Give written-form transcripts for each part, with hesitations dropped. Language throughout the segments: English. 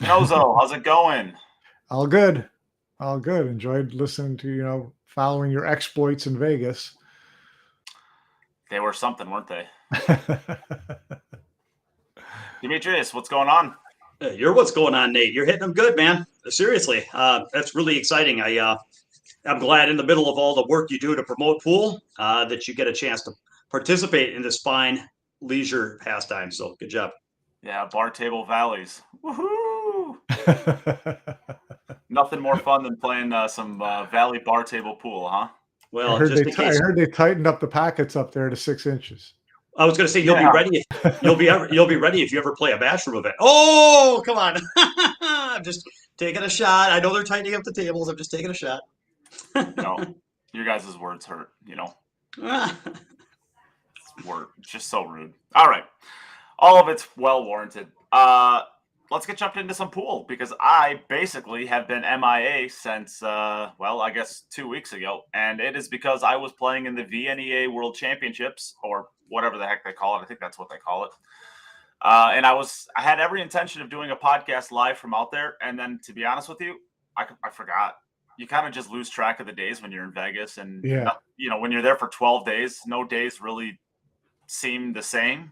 Panozzo, how's it going? All good. All good. Enjoyed listening to, following your exploits in Vegas. They were something, weren't they? Demetrius, what's going on? You're what's going on, Nate. You're hitting them good, man. Seriously, that's really exciting. I'm glad in the middle of all the work you do to promote pool that you get a chance to participate in this fine leisure pastime. So good job. Yeah, bar table valleys. Woohoo! Nothing more fun than playing some valley bar table pool, huh? Well, I just in case. heard they tightened up the packets up there to 6 inches. I was going to say you'll be ready. You'll be ready if you ever play a bathroom event. Oh, come on! I'm just taking a shot. I know they're tightening up the tables. I'm just taking a shot. Your guys' words hurt. It's just so rude. All right, all of it's well warranted. Let's get jumped into some pool because I basically have been MIA since, I guess 2 weeks ago. And it is because I was playing in the VNEA World Championships or whatever the heck they call it. I think that's what they call it. And I had every intention of doing a podcast live from out there. And then to be honest with you, I forgot. You kind of just lose track of the days when you're in Vegas. And, when you're there for 12 days, no days really seem the same.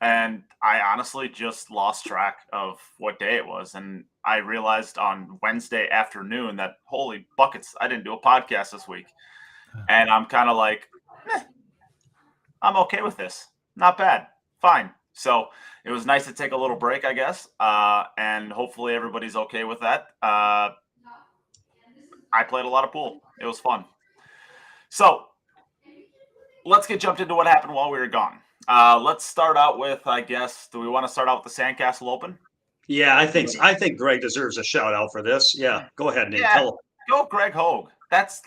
And I honestly just lost track of what day it was. And I realized on Wednesday afternoon that, holy buckets, I didn't do a podcast this week. And I'm kind of like, I'm okay with this. Not bad. Fine. So it was nice to take a little break, I guess. And hopefully everybody's okay with that. I played a lot of pool. It was fun. So let's get jumped into what happened while we were gone. Let's start out with, I guess, do we want to start out with the Sandcastle Open? Yeah, I think Greg deserves a shout out for this. Yeah, go ahead, Nate. Yeah, go Greg Hogue. That's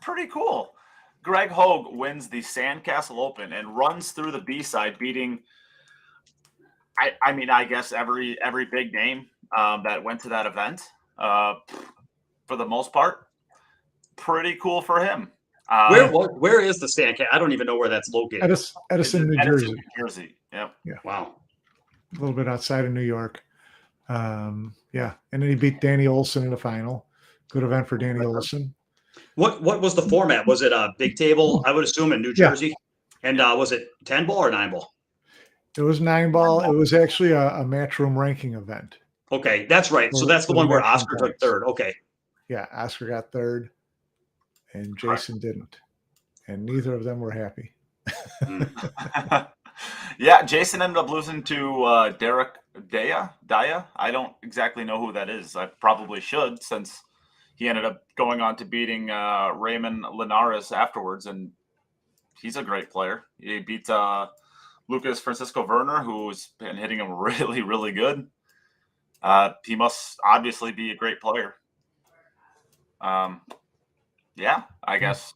pretty cool. Greg Hogue wins the Sandcastle Open and runs through the B-side, beating I guess every big name that went to that event. For the most part, pretty cool for him. Where is the Sandcastle? I don't even know where that's located. Edison, New Jersey. New Jersey. Yep. Yeah. Wow. A little bit outside of New York. And then he beat Danny Olson in the final. Good event for Danny Olson. What was the format? Was it a big table? I would assume in New Jersey. Yeah. And was it 10 ball or 9 ball? It was 9 ball. It was actually a matchroom ranking event. Okay, that's right. So that's the one where Oscar took third. Okay. Yeah, Oscar got third. And Jason didn't. And neither of them were happy. Yeah, Jason ended up losing to Derek Daya. I don't exactly know who that is. I probably should, since he ended up going on to beating Raymond Linares afterwards. And he's a great player. He beat Lucas Francisco Werner, who's been hitting him really, really good. He must obviously be a great player. Yeah, I guess.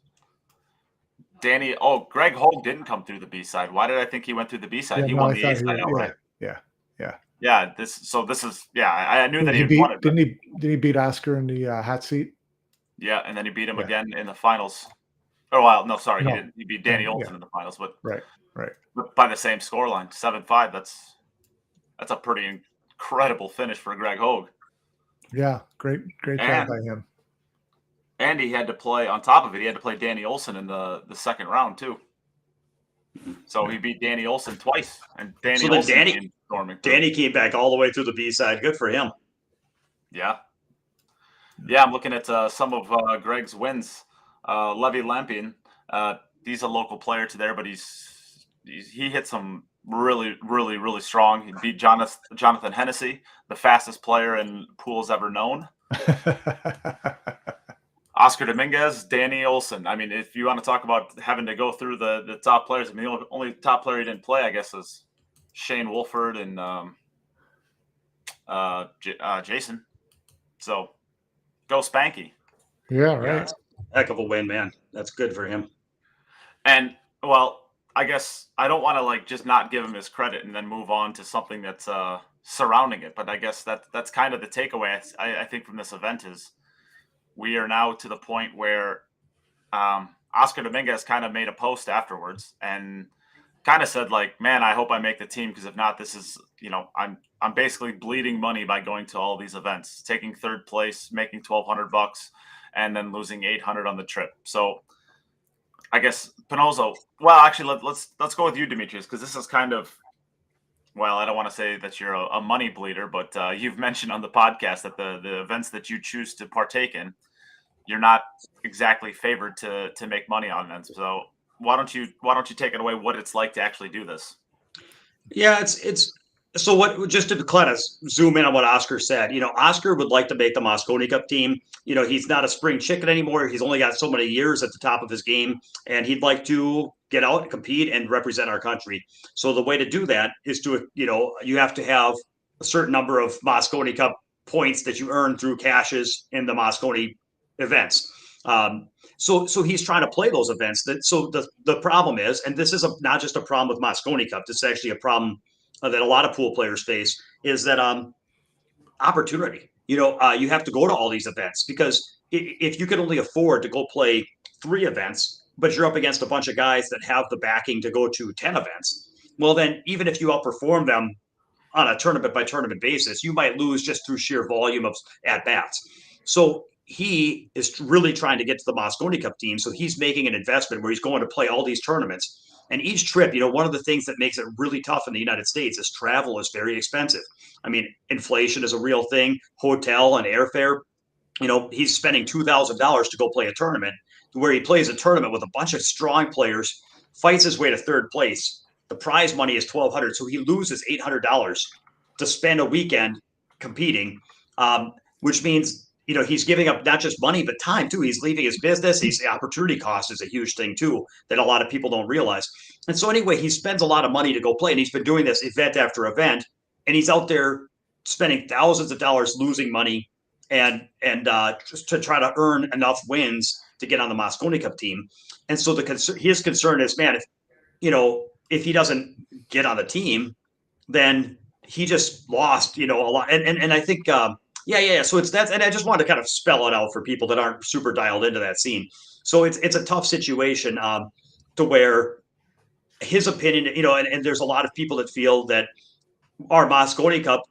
Greg Hogue didn't come through the B side. Why did I think he went through the B side? He won the A side outright. Yeah. Yeah, I knew that he won it. Didn't he beat Oscar in the hot seat? Yeah, and then he beat him again in the finals. Oh, well, no, sorry, he didn't. He beat Danny Olson in the finals, but right. By the same scoreline, 7-5. That's a pretty incredible finish for Greg Hogue. Yeah, great job by him. And he had to play, on top of it, he had to play Danny Olson in the second round, too. So he beat Danny Olson twice. And Danny came back all the way through the B side. Good for him. Yeah. Yeah, I'm looking at some of Greg's wins. Levy Lampion, he's a local player to there, but he hit some really, really, really strong. He beat Jonathan Hennessy, the fastest player in pools ever known. Oscar Dominguez, Danny Olson. I mean, if you want to talk about having to go through the top players, I mean, the only top player he didn't play, I guess, is Shane Wolford and Jason. So, go Spanky. Yeah, right. Heck of a win, man. That's good for him. And, well, I guess I don't want to, just not give him his credit and then move on to something that's surrounding it. But I guess that's kind of the takeaway, I think, from this event is we are now to the point where Oscar Dominguez kind of made a post afterwards and kind of said like, man, I hope I make the team because if not, this is, I'm basically bleeding money by going to all these events, taking third place, making $1,200, and then losing 800 on the trip. So I guess Panozzo. Well, actually, let's go with you, Demetrius, because this is kind of, well, I don't want to say that you're a money bleeder, but you've mentioned on the podcast that the events that you choose to partake in, you're not exactly favored to make money on them. So why don't you take it away what it's like to actually do this? Yeah, it's so what just to kind of zoom in on what Oscar said, Oscar would like to make the Mosconi Cup team. He's not a spring chicken anymore. He's only got so many years at the top of his game, and he'd like to get out and compete and represent our country. So the way to do that is to, you have to have a certain number of Mosconi Cup points that you earn through cashes in the Mosconi events. So he's trying to play those events. So the problem is, and this is not just a problem with Mosconi Cup. This is actually a problem that a lot of pool players face. Is that opportunity? You have to go to all these events because if you can only afford to go play 3 events, but you're up against a bunch of guys that have the backing to go to 10 events, well, then even if you outperform them on a tournament by tournament basis, you might lose just through sheer volume of at bats. So he is really trying to get to the Mosconi Cup team. So he's making an investment where he's going to play all these tournaments. And each trip, one of the things that makes it really tough in the United States is travel is very expensive. I mean, inflation is a real thing, hotel and airfare. He's spending $2,000 to go play a tournament where he plays a tournament with a bunch of strong players, fights his way to third place. The prize money is $1,200, so he loses $800 to spend a weekend competing, which means he's giving up not just money but time too. He's leaving his business. The opportunity cost is a huge thing too that a lot of people don't realize. And so anyway, he spends a lot of money to go play, and he's been doing this event after event, and he's out there spending thousands of dollars losing money and just to try to earn enough wins to get on the Mosconi Cup team. And so his concern is, man, if he doesn't get on the team, then he just lost, a lot. And I think, yeah. So it's that, and I just wanted to kind of spell it out for people that aren't super dialed into that scene. So it's a tough situation to where his opinion, and there's a lot of people that feel that our Mosconi Cup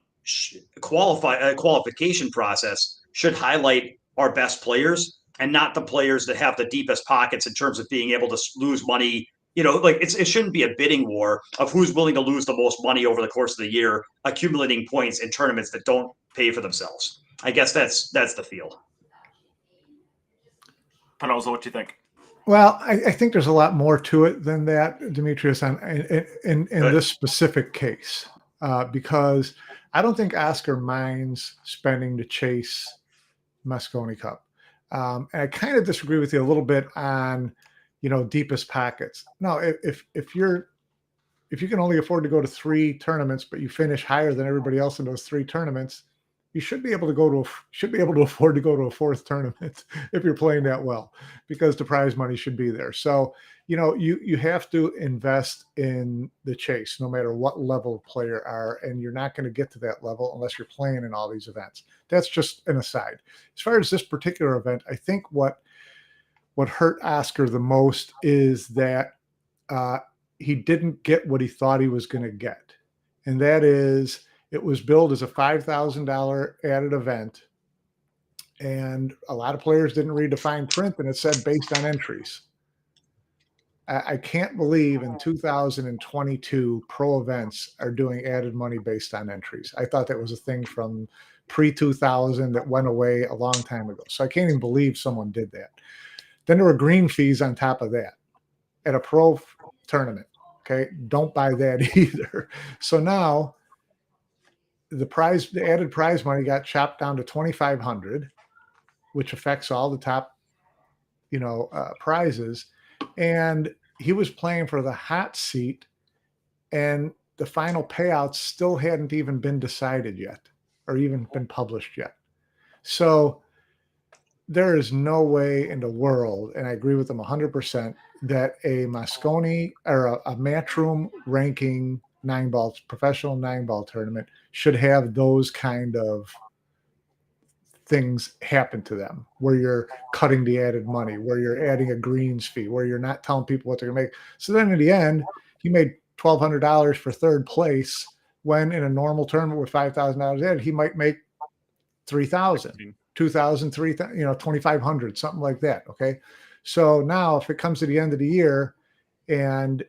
qualification process should highlight our best players and not the players that have the deepest pockets in terms of being able to lose money. Like it shouldn't be a bidding war of who's willing to lose the most money over the course of the year, accumulating points in tournaments that don't pay for themselves. I guess that's the feel. Panozzo, what do you think? Well, I think there's a lot more to it than that, Demetrius, in this specific case, because I don't think Oscar minds spending to chase Mosconi Cup. And I kind of disagree with you a little bit on, deepest pockets. No, if you can only afford to go to 3 tournaments, but you finish higher than everybody else in those 3 tournaments, you should be able to afford to go to a 4th tournament if you're playing that well, because the prize money should be there. So, you have to invest in the chase, no matter what level of player are, and you're not going to get to that level unless you're playing in all these events. That's just an aside. As far as this particular event, I think what hurt Oscar the most is that he didn't get what he thought he was going to get, and that is, it was billed as a $5,000 added event, and a lot of players didn't read the fine print, and it said based on entries. I can't believe in 2022 pro events are doing added money based on entries. I thought that was a thing from pre-2000 that went away a long time ago. So I can't even believe someone did that. Then there were green fees on top of that at a pro tournament. Okay, don't buy that either. So now the added prize money got chopped down to $2,500, which affects all the top, prizes. And he was playing for the hot seat, and the final payouts still hadn't even been decided yet, or even been published yet. So there is no way in the world, and I agree with them 100%, that a Mosconi or a Matchroom ranking professional 9-ball tournament should have those kind of things happen to them, where you're cutting the added money, where you're adding a greens fee, where you're not telling people what they're going to make. So then in the end, he made $1,200 for third place, when in a normal tournament with $5,000 in, he might make 3,000, 2,000, 3,000, 2,500, something like that. Okay. So now if it comes to the end of the year and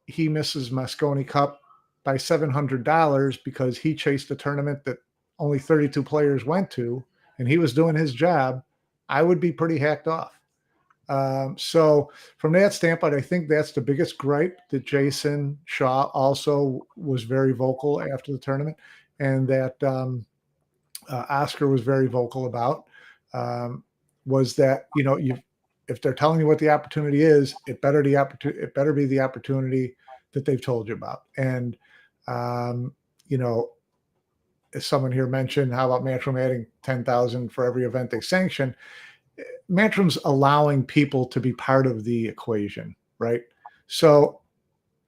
he misses Moscone Cup by $700 because he chased a tournament that only 32 players went to and he was doing his job, I would be pretty hacked off. So from that standpoint, I think that's the biggest gripe that Jason Shaw also was very vocal after the tournament, and that Oscar was very vocal about, was that, if they're telling you what the opportunity is, it better be the opportunity that they've told you about. And, as someone here mentioned, how about Matchroom adding 10,000 for every event they sanction? Matchroom's allowing people to be part of the equation, right? So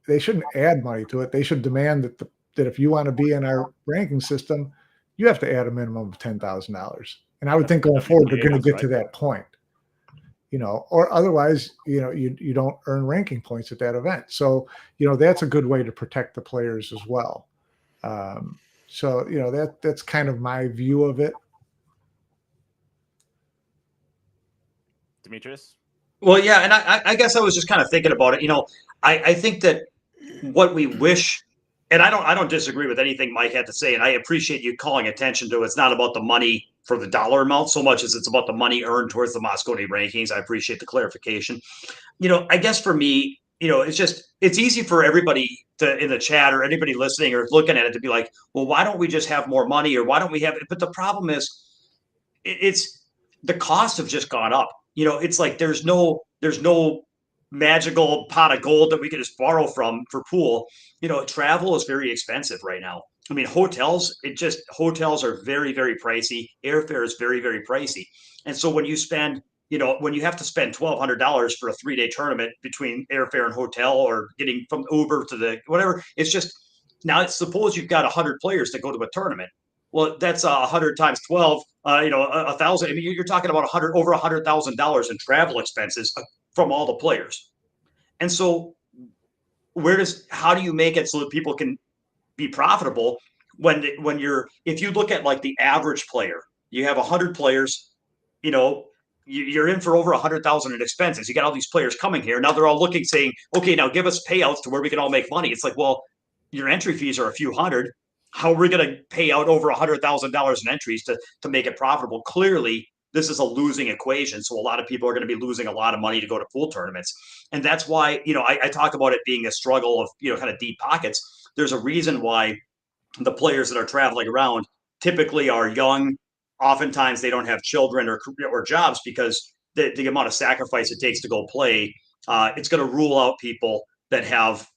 they shouldn't add money to it. They should demand that if you want to be in our ranking system, you have to add a minimum of $10,000. And I would think going forward, they're going to get to that point, or otherwise, you don't earn ranking points at that event. So, that's a good way to protect the players as well. So, that's kind of my view of it. Demetrius? Well, yeah, and I guess I was just kind of thinking about it. I think that what we wish, and I don't disagree with anything Mike had to say, and I appreciate you calling attention to it. It's not about the money for the dollar amount so much as it's about the money earned towards the Moscone rankings. I appreciate the clarification. I guess for me, it's easy for everybody in the chat or anybody listening or looking at it to be like, well, why don't we just have more money, or why don't we have it? But the problem is, it's the costs have just gone up. It's like there's no magical pot of gold that we can just borrow from for pool. Travel is very expensive right now. I mean, hotels are very, very pricey. Airfare is very, very pricey. And so when you have to spend $1,200 for a 3-day tournament between airfare and hotel, or getting from Uber to the whatever, it's just, now suppose you've got 100 players to go to a tournament. Well, that's 100 times 12, 1,000. I mean, you're talking about over $100,000 in travel expenses from all the players. And so how do you make it so that people can be profitable if you look at like the average player, you have 100 players, you're in for over 100,000 in expenses. You got all these players coming here. Now they're all looking, saying, okay, now give us payouts to where we can all make money. It's like, well, your entry fees are a few hundred. How are we going to pay out over $100,000 in entries to make it profitable? Clearly, this is a losing equation. So a lot of people are going to be losing a lot of money to go to pool tournaments. And that's why, I talk about it being a struggle of, kind of deep pockets. There's a reason why the players that are traveling around typically are young. Oftentimes they don't have children or jobs, because the amount of sacrifice it takes to go play, it's going to rule out people that have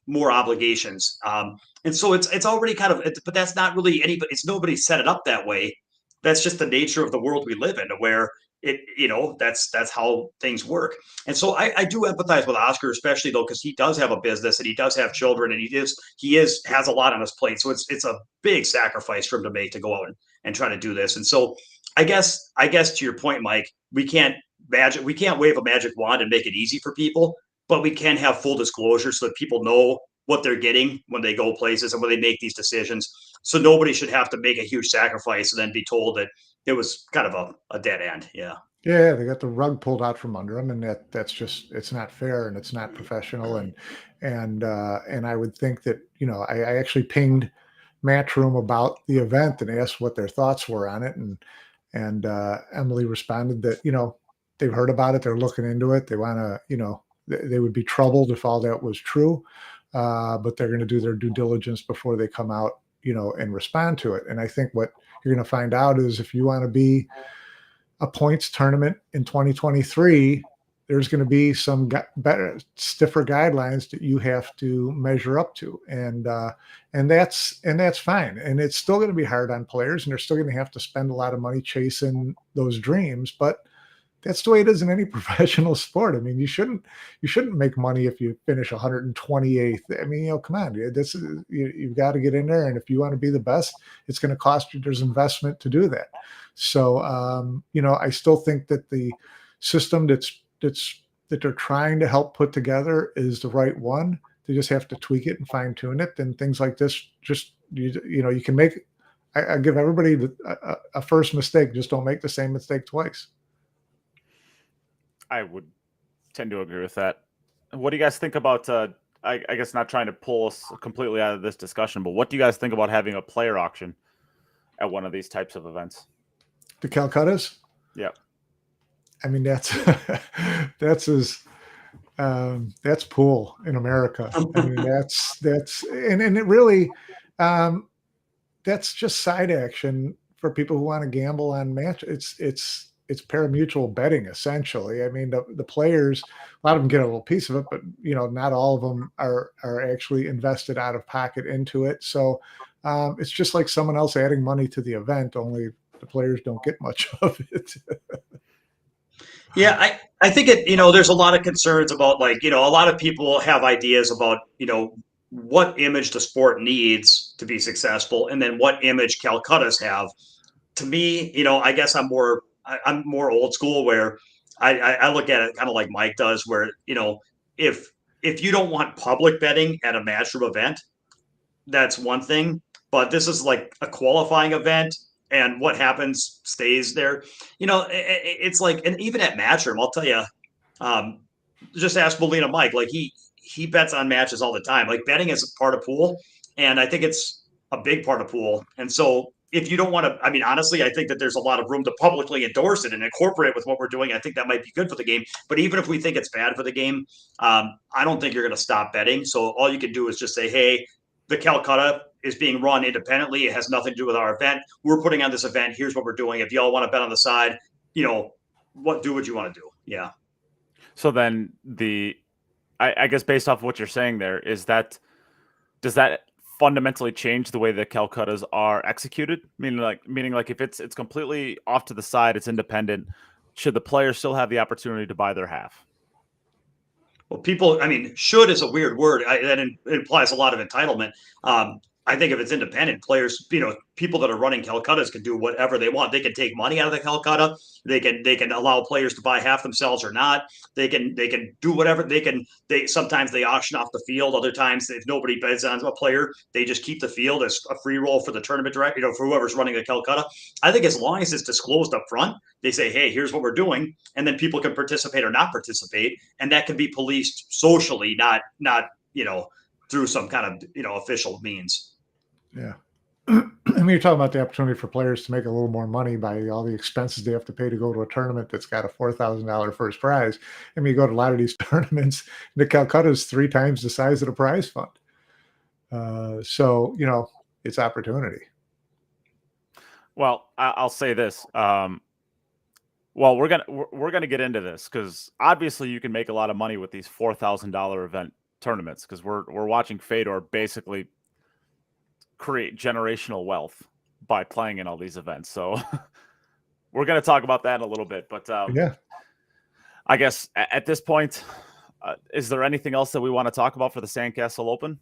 more obligations. And so it's already kind of, but that's not really anybody. Nobody set it up that way. That's just the nature of the world we live in, where that's how things work. And so I do empathize with Oscar, especially though, because he does have a business and he does have children, and he has a lot on his plate. So it's a big sacrifice for him to make to go out and try to do this. And so I guess to your point, Mike, we can't wave a magic wand and make it easy for people, but we can have full disclosure so that people know what they're getting when they go places and when they make these decisions. So nobody should have to make a huge sacrifice and then be told that it was kind of a dead end. Yeah. Yeah, they got the rug pulled out from under them, and that's just, it's not fair and it's not professional. And I would think that, I actually pinged Matchroom about the event and asked what their thoughts were on it, and Emily responded that they've heard about it, they're looking into it, they want to they would be troubled if all that was true, but they're going to do their due diligence before they come out and respond to it. And I think what you're going to find out is, if you want to be a points tournament in 2023, there's going to be some stiffer guidelines that you have to measure up to. And that's fine. And it's still going to be hard on players, and they're still going to have to spend a lot of money chasing those dreams, but that's the way it is in any professional sport. I mean, you shouldn't make money if you finish 128th. I mean, come on, you've got to get in there. And if you want to be the best, it's going to cost you. There's investment to do that. So, I still think that the system that they're trying to help put together is the right one. They just have to tweak it and fine tune it. And things like this, just you can make. I give everybody a first mistake. Just don't make the same mistake twice. I would tend to agree with that. What do you guys think about? I guess not trying to pull us completely out of this discussion, but what do you guys think about having a player auction at one of these types of events? The Calcuttas? Yeah. I mean, that's pool in America. I mean, and it really, that's just side action for people who want to gamble on match. It's pari-mutuel betting essentially. I mean, the players, a lot of them get a little piece of it, but not all of them are actually invested out of pocket into it. So it's just like someone else adding money to the event, only the players don't get much of it. Yeah, I think there's a lot of concerns about a lot of people have ideas about, what image the sport needs to be successful and then what image Calcuttas have. To me, I guess I'm more old school where I look at it kind of like Mike does, where, if you don't want public betting at a matchroom event, that's one thing. But this is like a qualifying event, and what happens stays there. It's like, and even at matchroom, I'll tell you, just ask Molina Mike. Like he bets on matches all the time. Like betting is a part of pool, and I think it's a big part of pool. And so if you don't want to, I mean, honestly, I think that there's a lot of room to publicly endorse it and incorporate it with what we're doing. I think that might be good for the game. But even if we think it's bad for the game, I don't think you're going to stop betting. So all you can do is just say, hey, the Calcutta is being run independently. It has nothing to do with our event. We're putting on this event. Here's what we're doing. If y'all want to bet on the side, do what you want to do. Yeah. So then I guess based off what you're saying there, does that fundamentally change the way the Calcuttas are executed? Meaning like if it's completely off to the side, it's independent, should the players still have the opportunity to buy their half? Well, people, I mean, should is a weird word. That implies a lot of entitlement. I think if it's independent, players, people that are running Calcuttas can do whatever they want. They can take money out of the Calcutta. They can allow players to buy half themselves or not. They can do whatever. Sometimes they auction off the field. Other times, if nobody bids on a player, they just keep the field as a free roll for the tournament director, for whoever's running the Calcutta. I think as long as it's disclosed up front, they say, hey, here's what we're doing, and then people can participate or not participate, and that can be policed socially, not through some kind of official means. Yeah. I mean, you're talking about the opportunity for players to make a little more money by all the expenses they have to pay to go to a tournament that's got a $4,000 first prize. I mean, you go to a lot of these tournaments, the Calcutta is 3 times the size of the prize fund. So, it's opportunity. Well, I'll say this. Well, we're gonna get into this because obviously you can make a lot of money with these $4,000 event tournaments because we're watching Fedor basically create generational wealth by playing in all these events. So we're going to talk about that in a little bit, but yeah, I guess at this point, is there anything else that we want to talk about for the Sandcastle Open?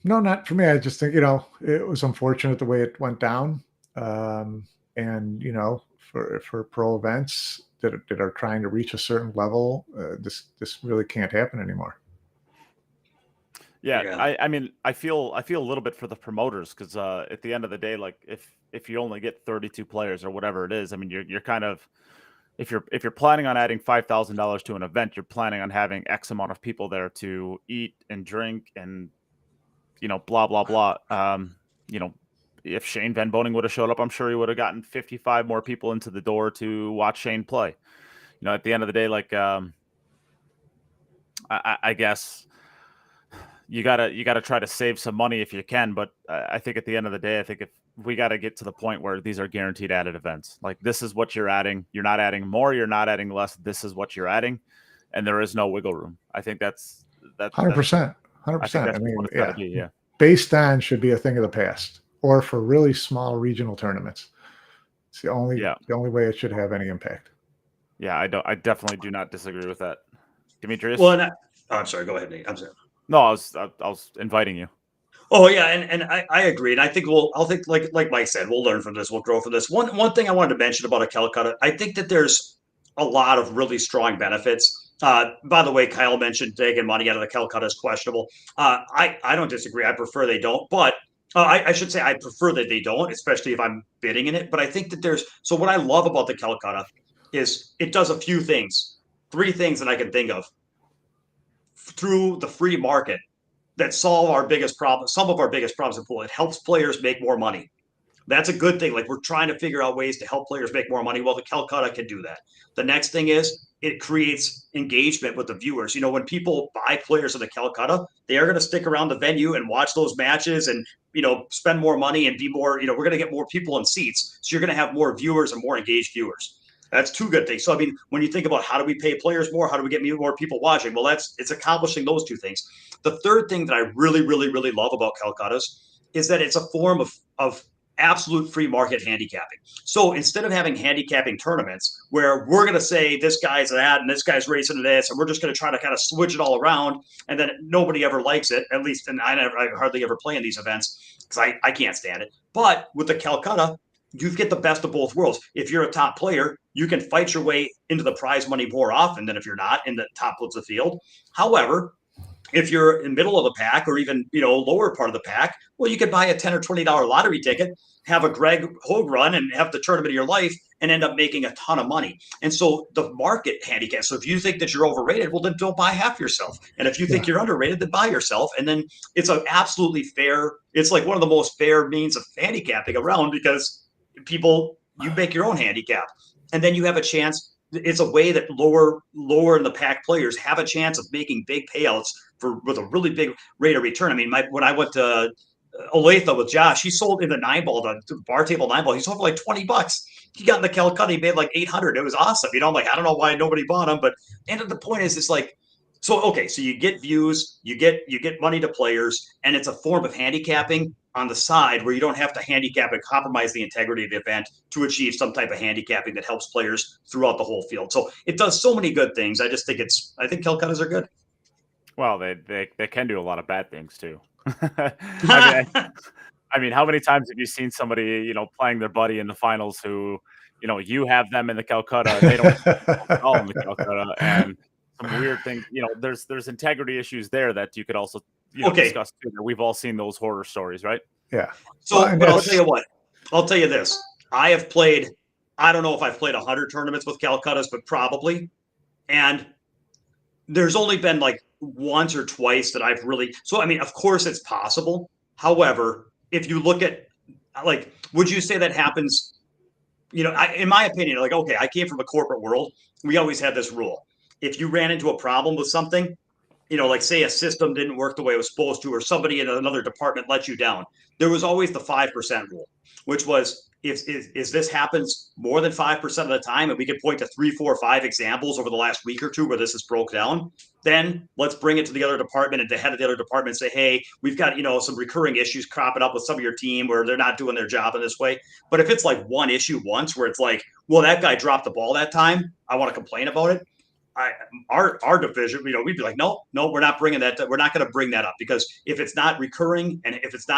No, not for me. I just think, it was unfortunate the way it went down. And, for pro events that are trying to reach a certain level, this really can't happen anymore. Yeah. I mean, I feel a little bit for the promoters because at the end of the day, like if you only get 32 players or whatever it is, I mean, you're kind of, if you're planning on adding $5,000 to an event, you're planning on having X amount of people there to eat and drink and blah blah blah. If Shane Van Boning would have showed up, I'm sure he would have gotten 55 more people into the door to watch Shane play. At the end of the day, like I guess. You gotta try to save some money if you can, but I think at the end of the day, I think if we got to get to the point where these are guaranteed added events, like this is what you're adding. You're not adding more. You're not adding less. This is what you're adding, and there is no wiggle room. I think that's 100%. 100%. I mean, yeah. Based on should be a thing of the past, or for really small regional tournaments. It's the only way it should have any impact. Yeah, I definitely do not disagree with that, Demetrius. Well, I'm sorry. Go ahead, Nate. I'm sorry. No, I was inviting you. Oh yeah, and I agree, and I think I'll think like Mike said, we'll learn from this, we'll grow from this. One thing I wanted to mention about a Calcutta, I think that there's a lot of really strong benefits By the way, Kyle mentioned taking money out of the Calcutta is questionable. I don't disagree. I prefer they don't, but I should say I prefer that they don't, especially if I'm bidding in it. But I think that so what I love about the Calcutta is it does a few things, three things that I can think of through the free market that solve our biggest problem, some of our biggest problems in pool. It helps players make more money. That's a good thing. Like we're trying to figure out ways to help players make more money. Well, the Calcutta can do that. The next thing is it creates engagement with the viewers. You know, when people buy players in the Calcutta, they are going to stick around the venue and watch those matches and, you know, spend more money and be more, you know, we're going to get more people in seats. So you're going to have more viewers and more engaged viewers. That's two good things. So, I mean, when you think about how do we pay players more, how do we get more people watching? Well, it's accomplishing those two things. The third thing that I really, really, really love about Calcuttas is that it's a form of absolute free market handicapping. So instead of having handicapping tournaments where we're going to say this guy's that and this guy's racing to this, and we're just going to try to kind of switch it all around, and then nobody ever likes it, at least, and I hardly ever play in these events because I can't stand it. But with the Calcutta, you get the best of both worlds. If you're a top player, you can fight your way into the prize money more often than if you're not in the top of the field. However, if you're in the middle of the pack or even, you know, lower part of the pack, well, you could buy a $10 or $20 lottery ticket, have a Greg Hogue run and have the tournament of your life and end up making a ton of money. And so the market handicap. So if you think that you're overrated, well, then don't buy half yourself. And if you think you're underrated, then buy yourself. And then it's an absolutely fair, it's like one of the most fair means of handicapping around because you make your own handicap. And then you have a chance. It's a way that lower in the pack players have a chance of making big payouts with a really big rate of return. I mean, when I went to Olathe with Josh, he sold in the 9-ball, the bar table 9-ball. He sold for like $20. He got in the Calcutta, he made like 800. It was awesome. You know, I'm like, I don't know why nobody bought him, but and the point is, it's like, so okay, so you get views, you get money to players, and it's a form of handicapping on the side where you don't have to handicap and compromise the integrity of the event to achieve some type of handicapping that helps players throughout the whole field. So it does so many good things. I think Calcuttas are good. Well, they can do a lot of bad things too. I mean, how many times have you seen somebody, you know, playing their buddy in the finals who, you know, you have them in the Calcutta and they don't at all in the Calcutta, and some weird things. You know, there's integrity issues there that you could also, you know, discuss too. We've all seen those horror stories, right? Yeah. So, but I'll tell you what. I'll tell you this. I don't know if I've played 100 tournaments with Calcuttas, but probably. And there's only been like once or twice that I've really. So, I mean, of course it's possible. However, if you look at, like, would you say that happens? You know, in my opinion, like, okay, I came from a corporate world. We always had this rule. If you ran into a problem with something, you know, like say a system didn't work the way it was supposed to, or somebody in another department let you down, there was always the 5% rule, which was if this happens more than 5% of the time, and we could point to 3, 4, 5 examples over the last week or two where this is broke down, then let's bring it to the other department and the head of the other department and say, hey, we've got, you know, some recurring issues cropping up with some of your team where they're not doing their job in this way. But if it's like one issue once where it's like, well, that guy dropped the ball that time, I want to complain about it. Our division, you know, we'd be like, no, we're not bringing that. We're not going to bring that up, because if it's not recurring and if it's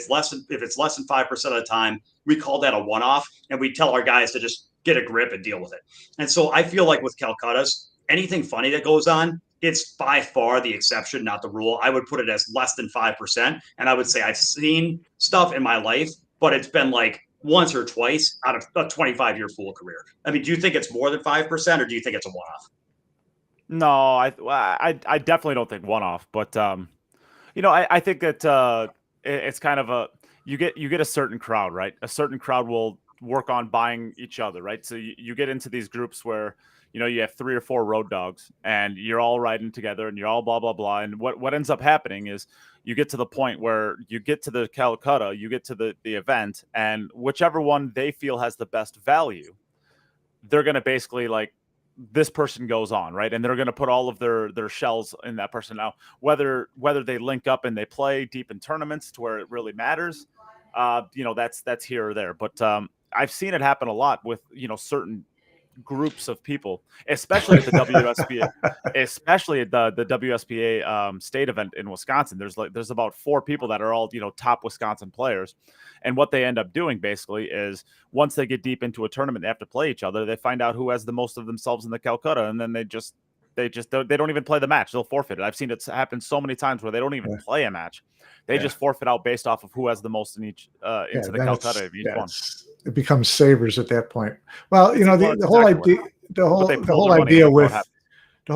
less than 5% of the time, we call that a one-off, and we tell our guys to just get a grip and deal with it. And so I feel like with Calcuttas, anything funny that goes on, it's by far the exception, not the rule. I would put it as less than 5%, and I would say I've seen stuff in my life, but it's been like once or twice out of a 25-year pool career. I mean, do you think it's more than 5%, or do you think it's a one-off? No, I definitely don't think one-off, but you know, I think that it's kind of you get a certain crowd, right? A certain crowd will work on buying each other, right? So you get into these groups where, you know, you have 3 or 4 road dogs and you're all riding together and you're all blah, blah, blah. And what ends up happening is you get to the point where you get to the Calcutta, you get to the event, and whichever one they feel has the best value, they're going to basically like, this person goes on, right? And they're going to put all of their shells in that person. Now, whether they link up and they play deep in tournaments to where it really matters, you know, that's here or there. But I've seen it happen a lot with, you know, certain groups of people, especially at the WSPA, especially at the WSPA state event in Wisconsin. There's about 4 people that are all, you know, top Wisconsin players, and what they end up doing basically is once they get deep into a tournament, they have to play each other. They find out who has the most of themselves in the Calcutta, and then they They don't even play the match. They'll forfeit it. I've seen it happen so many times where they don't even play a match. They just forfeit out based off of who has the most in each into the Calcutta of each one. It becomes savers at that point. Well, you know, the whole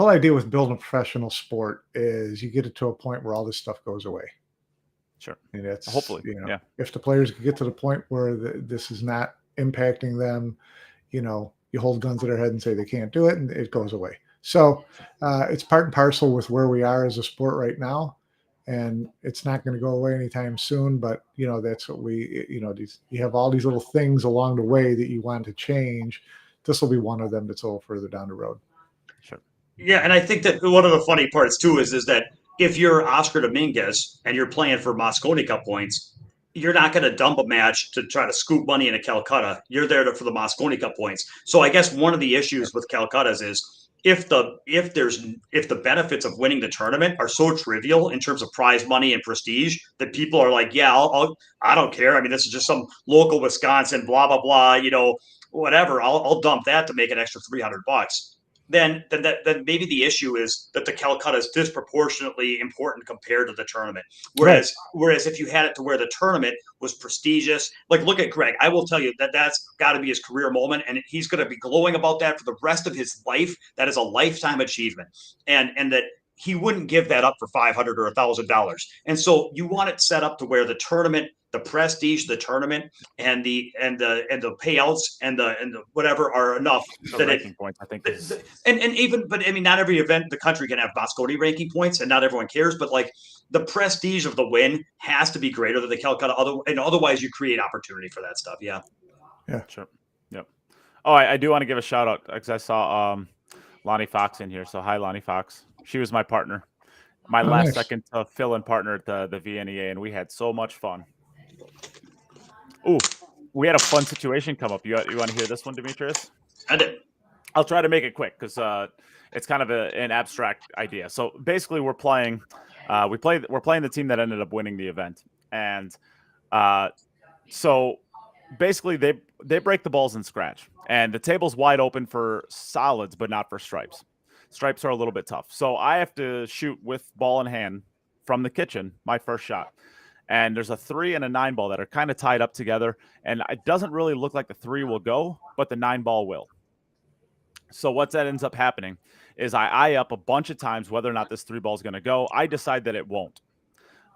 idea with building a professional sport is you get it to a point where all this stuff goes away. Sure. And that's hopefully, if the players can get to the point where this is not impacting them, you know, you hold guns to their head and say they can't do it, and it goes away. So it's part and parcel with where we are as a sport right now, and it's not going to go away anytime soon. But you know, that's what you have all these little things along the way that you want to change. This will be one of them that's a little further down the road. Sure. Yeah, and I think that one of the funny parts too is that if you're Oscar Dominguez and you're playing for Mosconi Cup points, you're not going to dump a match to try to scoop money into Calcutta. You're there for the Mosconi Cup points. So I guess one of the issues with Calcuttas is if the benefits of winning the tournament are so trivial in terms of prize money and prestige that people are like, yeah, I don't care. I mean, this is just some local Wisconsin, blah blah blah. You know, whatever. I'll dump that to make an extra $300. Then maybe the issue is that the Calcutta is disproportionately important compared to the tournament. Whereas if you had it to where the tournament was prestigious, like look at Greg, I will tell you that's got to be his career moment, and he's going to be glowing about that for the rest of his life. That is a lifetime achievement, and that he wouldn't give that up for $500 or $1,000. And so you want it set up to where the tournament, the prestige, the tournament, and the payouts and the whatever are enough that ranking points, I think. But I mean, not every event the country can have Mosconi ranking points, and not everyone cares. But like the prestige of the win has to be greater than the Calcutta. Otherwise, you create opportunity for that stuff. Yeah. Sure. Yep. Oh, I do want to give a shout out because I saw Lonnie Fox in here. So hi, Lonnie Fox. She was my partner, my last second fill-in partner at the VNEA, and we had so much fun. Ooh, we had a fun situation come up. You want to hear this one, Demetrius? I did. I'll try to make it quick because it's kind of an abstract idea. So basically, we're playing the team that ended up winning the event, and so basically they break the balls in scratch, and the table's wide open for solids, but not for stripes. Stripes are a little bit tough. So I have to shoot with ball in hand from the kitchen, my first shot. And there's a 3 and a 9 ball that are kind of tied up together. And it doesn't really look like the 3 will go, but the 9 ball will. So what that ends up happening is I eye up a bunch of times whether or not this 3 ball is going to go. I decide that it won't.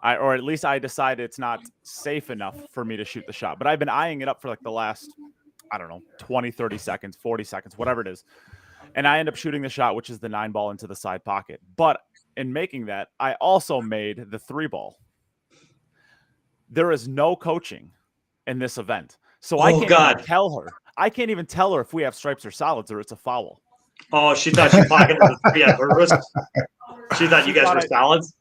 Or at least I decide it's not safe enough for me to shoot the shot. But I've been eyeing it up for like the last, I don't know, 20, 30 seconds, 40 seconds, whatever it is. And I end up shooting the shot, which is the 9 ball into the side pocket. But in making that, I also made the 3 ball. There is no coaching in this event. So I can't even tell her. I can't even tell her if we have stripes or solids or it's a foul. Oh, she thought she pocketed the 3 at her wrist. She thought you guys were solids?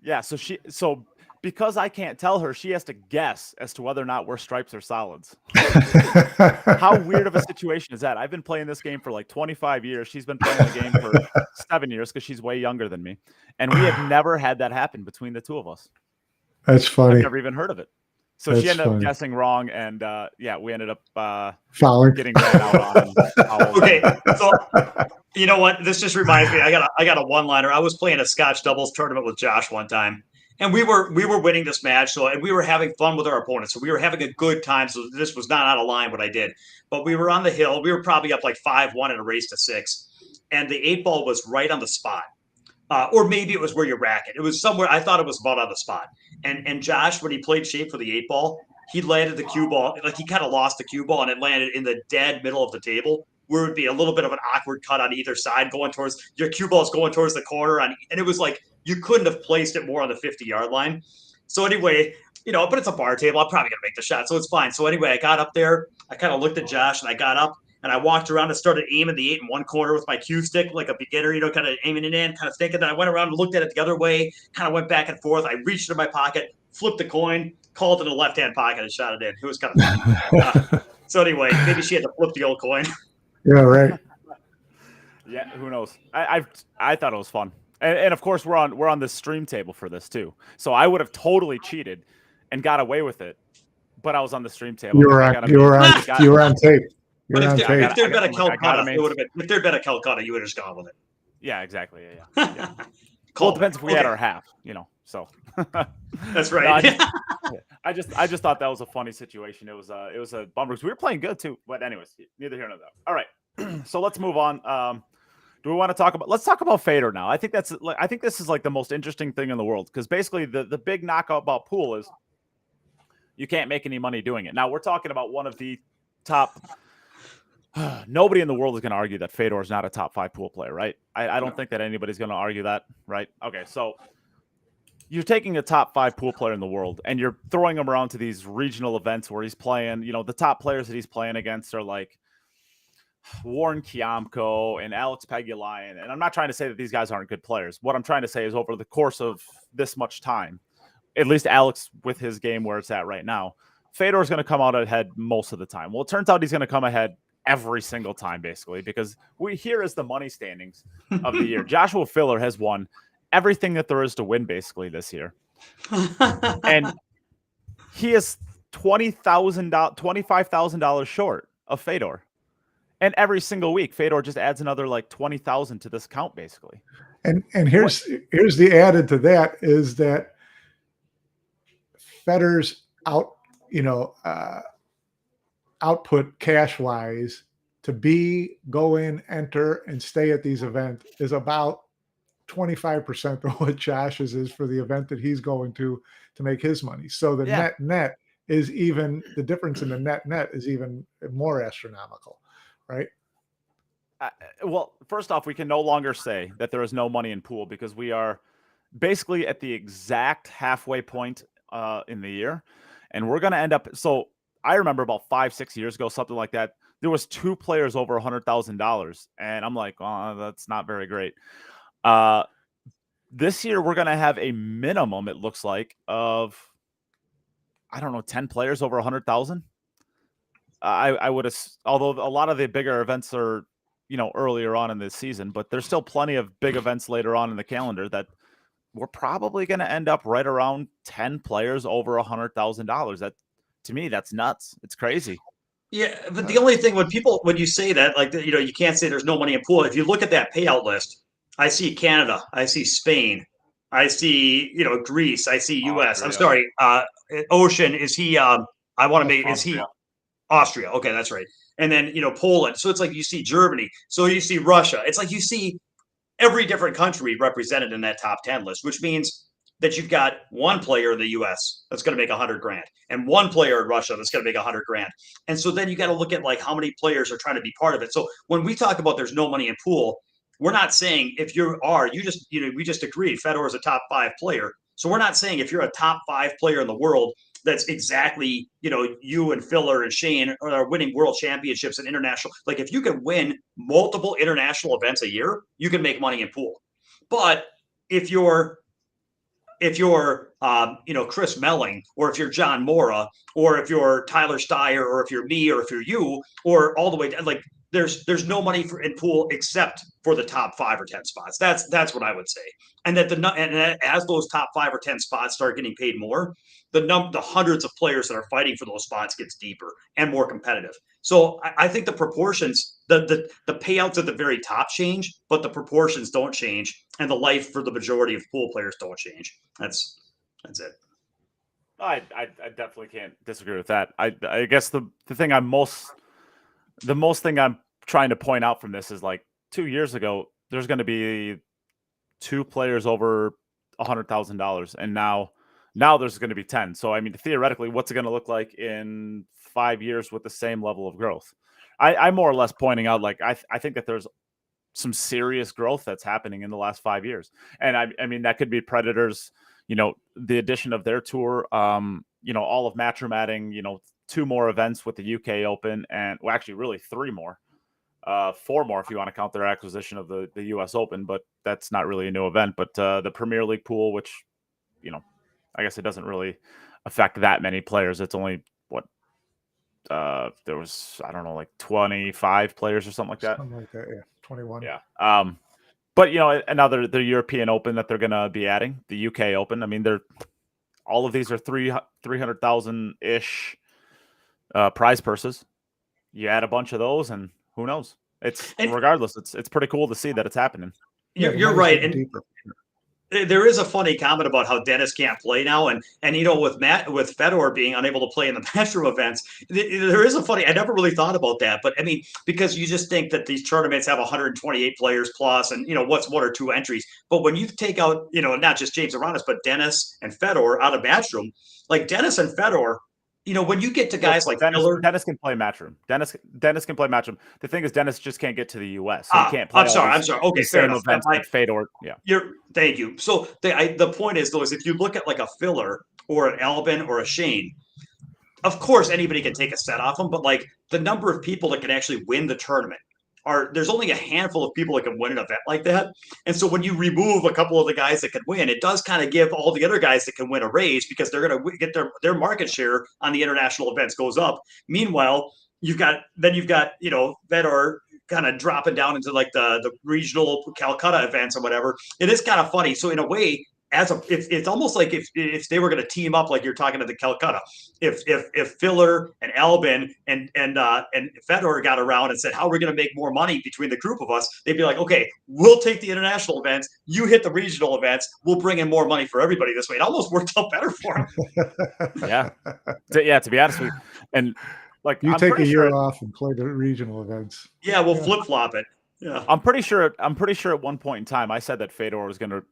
Yeah, so because I can't tell her, she has to guess as to whether or not we're stripes or solids. How weird of a situation is that? I've been playing this game for like 25 years. She's been playing the game for 7 years because she's way younger than me. And we have never had that happen between the two of us. That's funny. I've never even heard of it. So she ended up guessing wrong, and we ended up fouling, getting ran out on. Okay, so you know what? This just reminds me. I got a one-liner. I was playing a Scotch doubles tournament with Josh one time, and we were winning this match. And we were having fun with our opponents. So we were having a good time. So this was not out of line what I did. But we were on the hill. We were probably up like 5-1 in a race to 6, and the 8 ball was right on the spot. Or maybe it was where you rack it. It was somewhere. I thought it was about on the spot. And Josh, when he played shape for the 8 ball, he landed the cue ball. Like he kind of lost the cue ball, and it landed in the dead middle of the table, where it would be a little bit of an awkward cut on either side, going towards your cue ball is going towards the corner. And it was like you couldn't have placed it more on the 50-yard line. So anyway, but it's a bar table. I'm probably gonna make the shot, so it's fine. So anyway, I got up there. I kind of looked at Josh, and I got up. And I walked around and started aiming the 8 in one corner with my cue stick, like a beginner, kind of aiming it in, kind of thinking. Then I went around and looked at it the other way, kind of went back and forth. I reached into my pocket, flipped the coin, called it in the left-hand pocket, and shot it in. It was kind of funny. So anyway, maybe she had to flip the old coin. Yeah, right. Yeah, who knows? I thought it was fun, and of course we're on the stream table for this too. So I would have totally cheated and got away with it, but I was on the stream table. You were on tape. But if there'd been a Calcutta, it would have been. If there'd been a Calcutta, you would have just gone with it. Yeah, exactly. Yeah. Call Well, it depends if we had our half, So That's No, right. I just thought that was a funny situation. It was a bummer because we were playing good too. But anyways, neither here nor there. All right, so let's move on. Do we want to talk about? Let's talk about Fedor now. I think this is like the most interesting thing in the world because basically the big knockout about pool is you can't make any money doing it. Now we're talking about one of the top. Nobody in the world is going to argue that Fedor is not a top 5 pool player, right? I don't think that anybody's going to argue that, right? Okay, so you're taking a top 5 pool player in the world and you're throwing him around to these regional events where he's playing, the top players that he's playing against are like Warren Kiamko and Alex Pegulayan. And I'm not trying to say that these guys aren't good players. What I'm trying to say is over the course of this much time, at least Alex with his game where it's at right now, Fedor is going to come out ahead most of the time. Well, it turns out he's going to come ahead every single time, basically, because here is the money standings of the year. Joshua Filler has won everything that there is to win, basically, this year. And he is $25,000 short of Fedor. And every single week, Fedor just adds another like 20,000 to this count, basically. And here's the added to that is that Fedor's output cash wise to go in, enter, and stay at these events is about 25% of what Josh's is for the event that he's going to make his money. So the net is even the difference in the net is even more astronomical, right? Well, first off, we can no longer say that there is no money in pool because we are basically at the exact halfway point in the year, and we're going to end up. So I remember about 5-6 years ago, something like that. There was 2 players over $100,000, and I'm like, oh, that's not very great. This year we're going to have a minimum, it looks like, of 10 players over 100,000. I would have, although a lot of the bigger events are, earlier on in this season, but there's still plenty of big events later on in the calendar that we're probably going to end up right around 10 players over $100,000. That, to me, that's nuts. It's crazy. Yeah, but the only thing when you say that, like, you can't say there's no money in pool. If you look at that payout list, I see Canada, I see Spain, I see, Greece, I see US. I'm sorry, Ocean, is he, is he Austria? Okay, that's right. And then, Poland. So it's like you see Germany. So you see Russia. It's like you see every different country represented in that top 10 list, which means that you've got one player in the US that's going to make $100,000 and one player in Russia that's going to make $100,000. And so then you got to look at like how many players are trying to be part of it. So when we talk about there's no money in pool, we're not saying if we just agreed Fedor is a top 5 player. So we're not saying if you're a top 5 player in the world, that's exactly, you and Filler and Shane are winning world championships and international. Like if you can win multiple international events a year, you can make money in pool. But if you're Chris Melling, or if you're John Mora, or if you're Tyler Steyer, or if you're me, or if you're you, or all the way down, like there's no money in pool except for the top 5 or 10 spots. That's what I would say. And as those top 5 or 10 spots start getting paid more, the hundreds of players that are fighting for those spots gets deeper and more competitive. So I think the proportions, the payouts at the very top change, but the proportions don't change, and the life for the majority of pool players don't change. That's it. I definitely can't disagree with that. I guess the most thing I'm trying to point out from this is like 2 years ago, there's going to be 2 players over $100,000, and now there's going to be 10. So I mean, theoretically, what's it going to look like in 5 years with the same level of growth? I'm more or less pointing out like I think that there's some serious growth that's happening in the last 5 years, and I mean that could be Predators, the addition of their tour, all of Matchroom adding, 2 more events with the UK Open, and well, actually really 3 more. 4 more if you want to count their acquisition of the US Open, but that's not really a new event. But the Premier League pool, which, I guess it doesn't really affect that many players. It's only there was, I don't know, like 25 players or something like that. Something like that, yeah. 21. Yeah. But another the European Open that they're gonna be adding, the UK Open. I mean, all of these are 300,000 ish prize purses. You add a bunch of those, and who knows? Regardless, it's pretty cool to see that it's happening. Yeah, the You're money's right. getting And deeper. there is a funny comment about how Dennis can't play now, and with Fedor being unable to play in the Matchroom events, there is a funny. I never really thought about that, but I mean, because you just think that these tournaments have 128 players plus, and what's one or two entries. But when you take out not just James Aranis, but Dennis and Fedor out of Matchroom, like Dennis and Fedor, when you get to guys like Filler. Dennis can play Matchroom. Dennis can play Matchroom. The thing is, Dennis just can't get to the U.S., so he can't play I'm sorry. I'm sorry. Okay, the fair same enough. events that Fedor. Yeah. Thank you. So the point is, though, is if you look at like a Filler or an Albin or a Shane, of course anybody can take a set off them, but like the number of people that can actually win the tournament there's only a handful of people that can win an event like that. And so when you remove a couple of the guys that can win, it does kind of give all the other guys that can win a raise, because they're going to get their market share on the international events goes up. Meanwhile, you've got Fedor kind of dropping down into like the regional Calcutta events or whatever. It is kind of funny. So in a way, it's almost like if they were going to team up, like you're talking to the Calcutta, if Filler and Albin and Fedor got around and said, how are we going to make more money between the group of us, they'd be like, okay, we'll take the international events, you hit the regional events, we'll bring in more money for everybody this way. It almost worked out better for them. Yeah. To be honest with you, and like You I'm take a pretty year sure, off and play the regional events. Yeah, we'll flip flop it. Yeah, I'm pretty sure at one point in time I said that Fedor was going to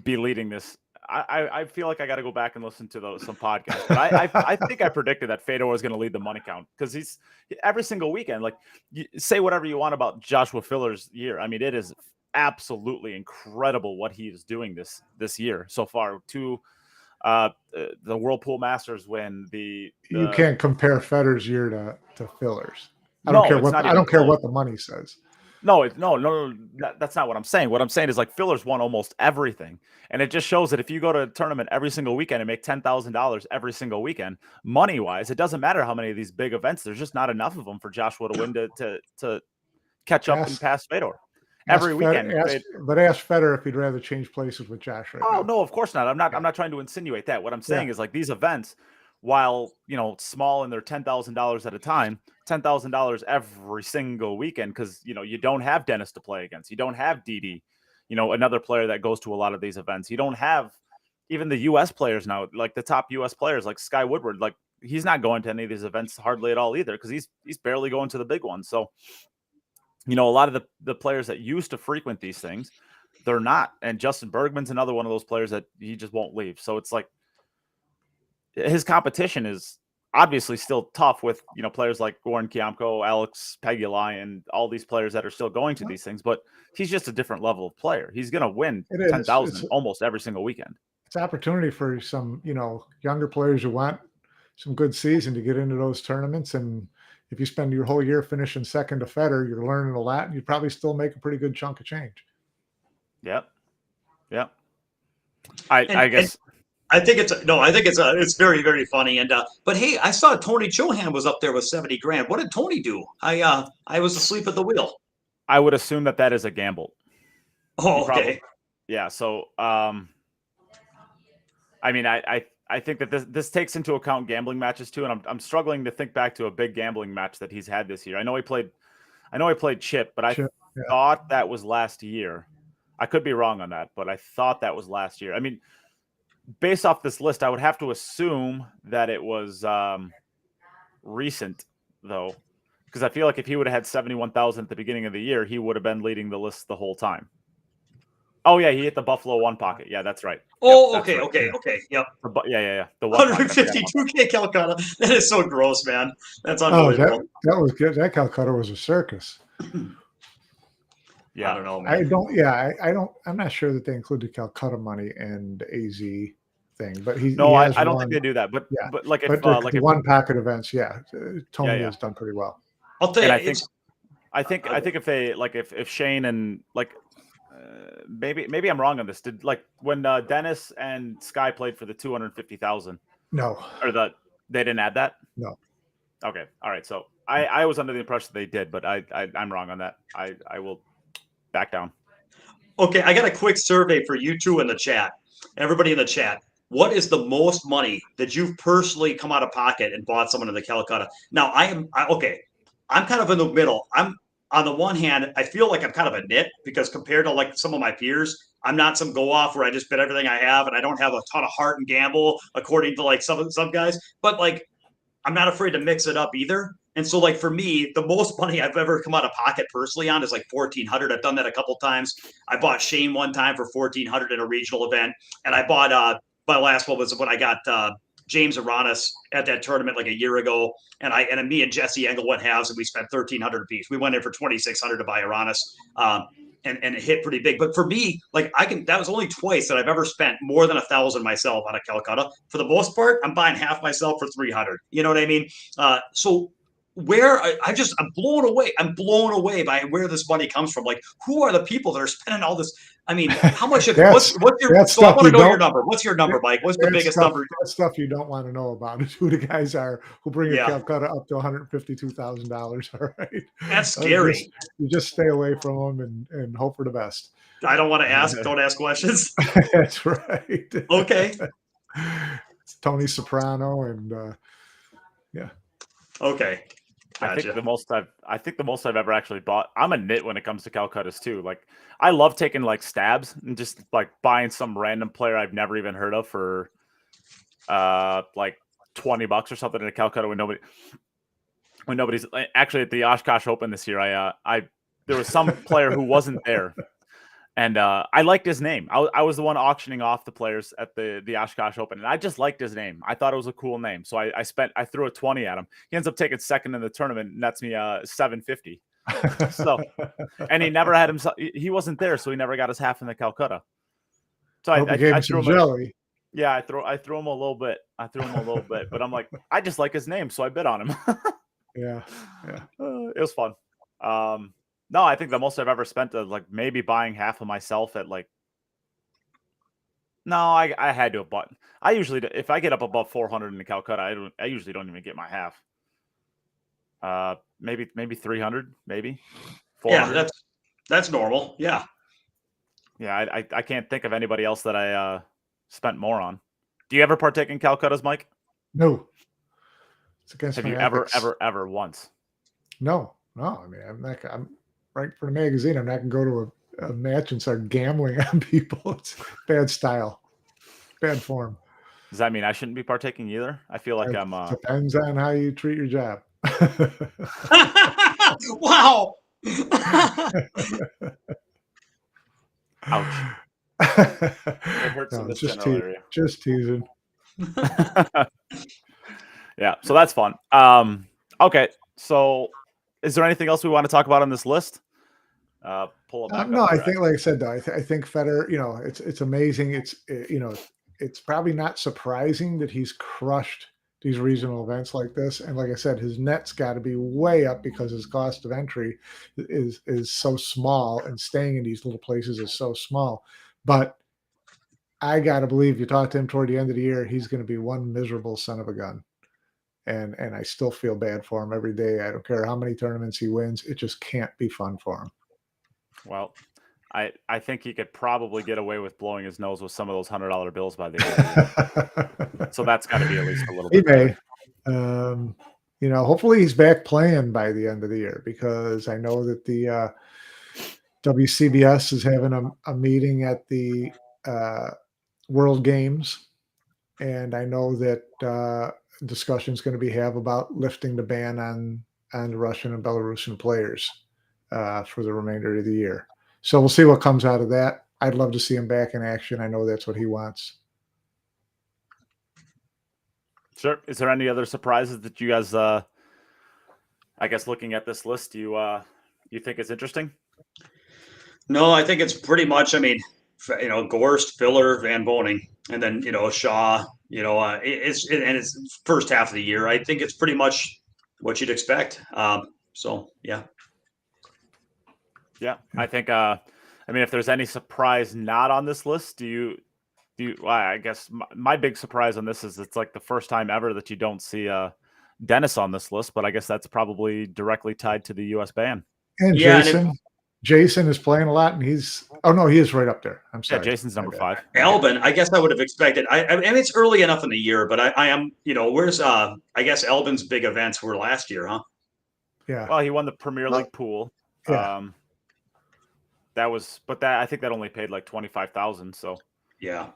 be leading this. I feel like I got to go back and listen to some podcasts, but I think I predicted that Fedor was going to lead the money count, because he's every single weekend. Like, you say whatever you want about Joshua Filler's year, I mean, it is absolutely incredible what he is doing this year so far. To the World Pool Masters win, you can't compare Fedor's year to Filler's. I No, don't care it's what not I even don't care close. what the money says. No, that's not what I'm saying. What I'm saying is, like, Filler's won almost everything, and it just shows that if you go to a tournament every single weekend and make $10,000 every single weekend, money wise, it doesn't matter how many of these big events. There's just not enough of them for Joshua to win to catch up and pass Fedor every weekend. But ask Fedor if he'd rather change places with Josh right now. Oh no, of course not. I'm not trying to insinuate that. What I'm saying is, like, these events, while small and they're $10,000 at a time, $10,000 every single weekend, because you don't have Dennis to play against, you don't have Didi, another player that goes to a lot of these events. You don't have even the U.S. players now, like the top U.S. players, like Sky Woodward. Like, he's not going to any of these events hardly at all either, because he's barely going to the big ones. So, a lot of the players that used to frequent these things, they're not. And Justin Bergman's another one of those players that he just won't leave. So it's like his competition is obviously still tough with players like Goran Kiamko, Alex Pegula, and all these players that are still going to these things. But he's just a different level of player. He's going to win 10,000 almost every single weekend. It's opportunity for some younger players who want some good season to get into those tournaments. And if you spend your whole year finishing second to Fedor, you're learning a lot, and you probably still make a pretty good chunk of change. Yep. I guess. I think it's very, very funny. And but hey, I saw Tony Chohan was up there with 70 grand. What did Tony do? I was asleep at the wheel. I would assume that is a gamble. Oh, okay. Yeah. So, I mean, I think that this takes into account gambling matches too, and I'm struggling to think back to a big gambling match that he's had this year. I know he played Chip, but I thought that was last year. I could be wrong on that, but I thought that was last year. I mean, based off this list, I would have to assume that it was recent, though, because I feel like if he would have had 71,000 at the beginning of the year, he would have been leading the list the whole time. Oh yeah, he hit the Buffalo one pocket. Yeah, that's right. Oh, yep, okay, right. Okay. Yep. Yeah. The 152K Calcutta. That is so gross, man. That's unbelievable. That was good. That Calcutta was a circus. Yeah, I don't know, man. I'm not sure that they included Calcutta money and the AZ thing, but I don't think they do that. But the one pocket events, Tony has done pretty well. I'll tell you, I think if they if Shane and maybe I'm wrong on this. Did when Dennis and Sky played for the 250,000? No, they didn't add that. No. Okay, all right. So I was under the impression they did, but I'm wrong on that. I will back down. Okay, I got a quick survey for you two in the chat. Everybody in the chat. What is the most money that you've personally come out of pocket and bought someone in the Calcutta? Now, I'm kind of in the middle. I'm on the one hand, I feel like I'm kind of a nit because compared to like some of my peers, I'm not some go off where I just bet everything I have and I don't have a ton of heart and gamble according to like some guys. But like I'm not afraid to mix it up either. And so, like for me, the most money I've ever come out of pocket personally on is like 1,400. I've done that a couple times. I bought Shane one time for 1,400 in a regional event, and I bought my last one was when I got James Aranis at that tournament like a year ago, and me and Jesse Engel went halves, and we spent 1,300 apiece. We went in for 2,600 to buy Aranis. And it hit pretty big. But for me, like that was only twice that I've ever spent more than 1,000 myself on a Calcutta. For the most part, I'm buying half myself for 300. You know what I mean? So where I'm blown away. I'm blown away by where this money comes from. Like, who are the people that are spending all this? I mean, how much? What's your? So I want to know your number. What's your number, Mike? What's the biggest number? That stuff you don't want to know about is who the guys are who bring a Calcutta up to $152,000. All right, that's scary. You just stay away from them and hope for the best. I don't want to ask. Don't ask questions. That's right. Okay. It's Tony Soprano and yeah. Okay. Gotcha. I think the most I've ever actually bought. I'm a nit when it comes to Calcuttas too. Like I love taking like stabs and just like buying some random player I've never even heard of for like $20 or something in a Calcutta when nobody's actually at the Oshkosh Open this year. There was some player who wasn't there. And I liked his name. I was the one auctioning off the players at the Oshkosh Open, and I just liked his name. I thought it was a cool name, so I threw a 20 at him. He ends up taking second in the tournament, and that's me $750. So, and he never had him. He wasn't there, so he never got his half in the Calcutta. So I threw him jelly. Yeah, I threw him a little bit. But I'm like, I just like his name, so I bid on him. Yeah. It was fun. No, I think the most I've ever spent is like maybe buying half of myself at like. No, I had to have bought. I usually, if I get up above 400 in the Calcutta, I usually don't even get my half. Maybe 300, maybe. 400. Yeah, that's normal. Yeah. Yeah, I can't think of anybody else that I spent more on. Do you ever partake in Calcuttas, Mike? No. It's against Have my you ethics. ever once? No. I mean, I'm right for the magazine. I'm not going to go to a match and start gambling on people. It's bad style, bad form. Does that mean I shouldn't be partaking either? I feel like I'm. Depends on how you treat your job. Wow. Ouch. It hurts in this general area. Just teasing. Yeah, so that's fun. Okay, so is there anything else we want to talk about on this list? Pull it back no, I think, like I said, though, I think Fedor, it's amazing. It's probably not surprising that he's crushed these regional events like this. And like I said, his net's got to be way up because his cost of entry is so small, and staying in these little places is so small. But I got to believe, you talk to him toward the end of the year, he's going to be one miserable son of a gun. And I still feel bad for him every day. I don't care how many tournaments he wins. It just can't be fun for him. Well, I think he could probably get away with blowing his nose with some of those $100 bills by the end of the year. So that's got to be at least a little bit. He may. Hopefully he's back playing by the end of the year, because I know that the WCBS is having a meeting at the World Games, and I know that discussion is going to be about lifting the ban on the Russian and Belarusian players for the remainder of the year. So we'll see what comes out of that. I'd love to see him back in action. I know that's what he wants. Sure. Is there any other surprises that you guys, I guess, looking at this list, you think is interesting? No, I think it's pretty much, Gorst, Filler, Van Boning, and then, Shaw, it's first half of the year. I think it's pretty much what you'd expect. So, yeah. Yeah, I think, if there's any surprise not on this list, I guess my big surprise on this is it's like the first time ever that you don't see Dennis on this list, but I guess that's probably directly tied to the U.S. ban. And Jason is playing a lot, and he is right up there. I'm sorry. Yeah, Jason's number 5. Albin, I guess I would have expected. And it's early enough in the year, but I am, where's I guess Albin's big events were last year, huh? Yeah. Well, he won the Premier League pool. Yeah. But I think that only paid like 25,000. So Yeah.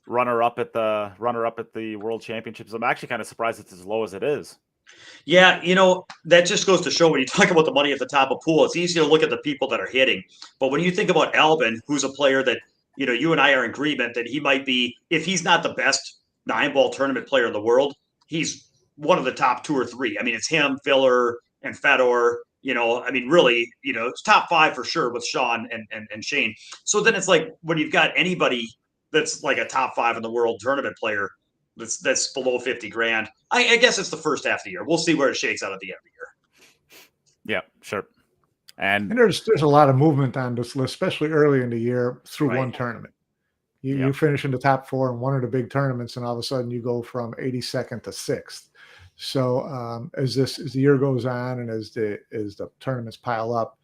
runner up at the World Championships. I'm actually kind of surprised it's as low as it is. Yeah, that just goes to show when you talk about the money at the top of pool, it's easy to look at the people that are hitting. But when you think about Albin, who's a player that, you and I are in agreement that he might be, if he's not the best 9-ball tournament player in the world, he's one of the top 2 or 3. I mean, it's him, Filler, and Fedor. I mean, really, it's top 5 for sure with Sean and Shane. So then it's like when you've got anybody that's like a top 5 in the world tournament player, that's below 50 grand. I guess it's the first half of the year. We'll see where it shakes out at the end of the year. Yeah, sure. And there's a lot of movement on this list, especially early in the year through one tournament. You finish in the top 4 in one of the big tournaments, and all of a sudden you go from 82nd to 6th. So as the year goes on and as the tournaments pile up,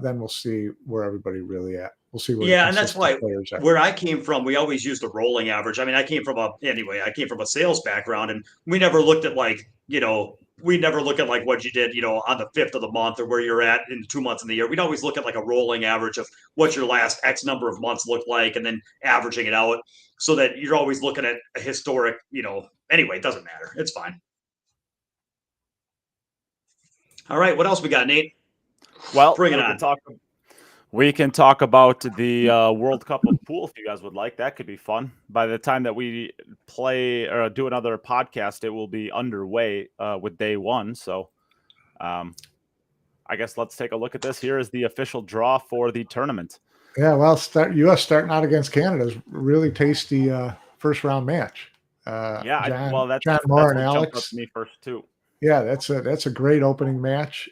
then we'll see where everybody really at. We'll see where and that's why players are. Where I came from, we always used a rolling average. I mean, I came from a sales background, and we never looked at like what you did, on the 5th of the month or where you're at in 2 months in the year. We'd always look at like a rolling average of what your last X number of months looked like, and then averaging it out so that you're always looking at a historic, anyway, it doesn't matter. It's fine. All right. What else we got, Nate? Well, bring it on. We can talk about the World Cup of Pool if you guys would like. That could be fun. By the time that we play or do another podcast, it will be underway with day 1. So I guess let's take a look at this. Here is the official draw for the tournament. Yeah, well, U.S. starting out against Canada is really tasty first round match. John Moore and Alex. Up to me first too. Yeah, that's a great opening match.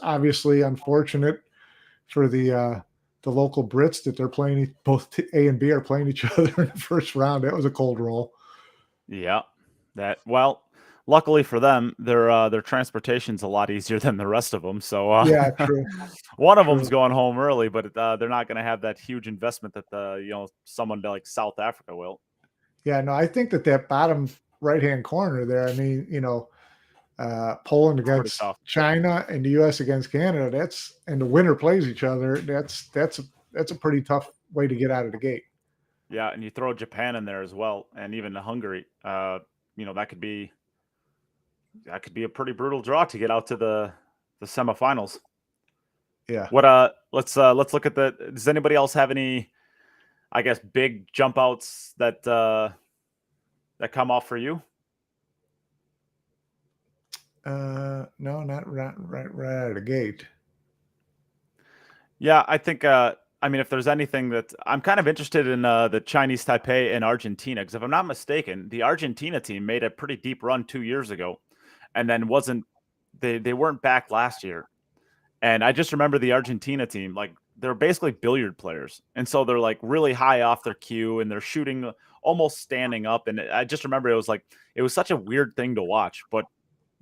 Obviously, unfortunate for the local Brits that they're playing. Both A and B are playing each other in the first round. That was a cold roll. Yeah, luckily for them, their transportation's a lot easier than the rest of them. So yeah, true. One of them's going home early, but they're not going to have that huge investment that someone like South Africa will. Yeah, no, I think that bottom right-hand corner there. I mean, Poland against China and the U.S. against Canada. And the winner plays each other. That's a pretty tough way to get out of the gate. Yeah, and you throw Japan in there as well, and even Hungary. That could be a pretty brutal draw to get out to the semifinals. Yeah. Let's look at does anybody else have any, I guess, big jump outs that come off for you? No, not right out of the gate. Yeah, I think. If there's anything that I'm kind of interested in, the Chinese Taipei and Argentina, because if I'm not mistaken, the Argentina team made a pretty deep run 2 years ago, and then they weren't back last year. And I just remember the Argentina team, like they're basically billiard players, and so they're like really high off their cue, and they're shooting almost standing up. And I just remember it was such a weird thing to watch, but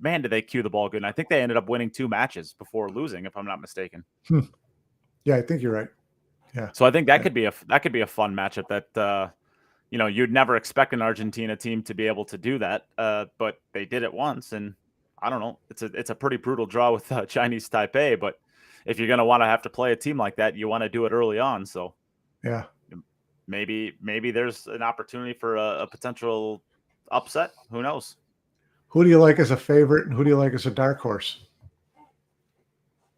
man, did they cue the ball good. And I think they ended up winning 2 matches before losing, if I'm not mistaken. Yeah, I think you're right. Yeah. So I think that could be a fun matchup that, you'd never expect an Argentina team to be able to do that. But they did it once, and I don't know. It's a pretty brutal draw with Chinese Taipei, but if you're going to want to have to play a team like that, you want to do it early on. So yeah, maybe there's an opportunity for a potential upset. Who knows? Who do you like as a favorite, and who do you like as a dark horse?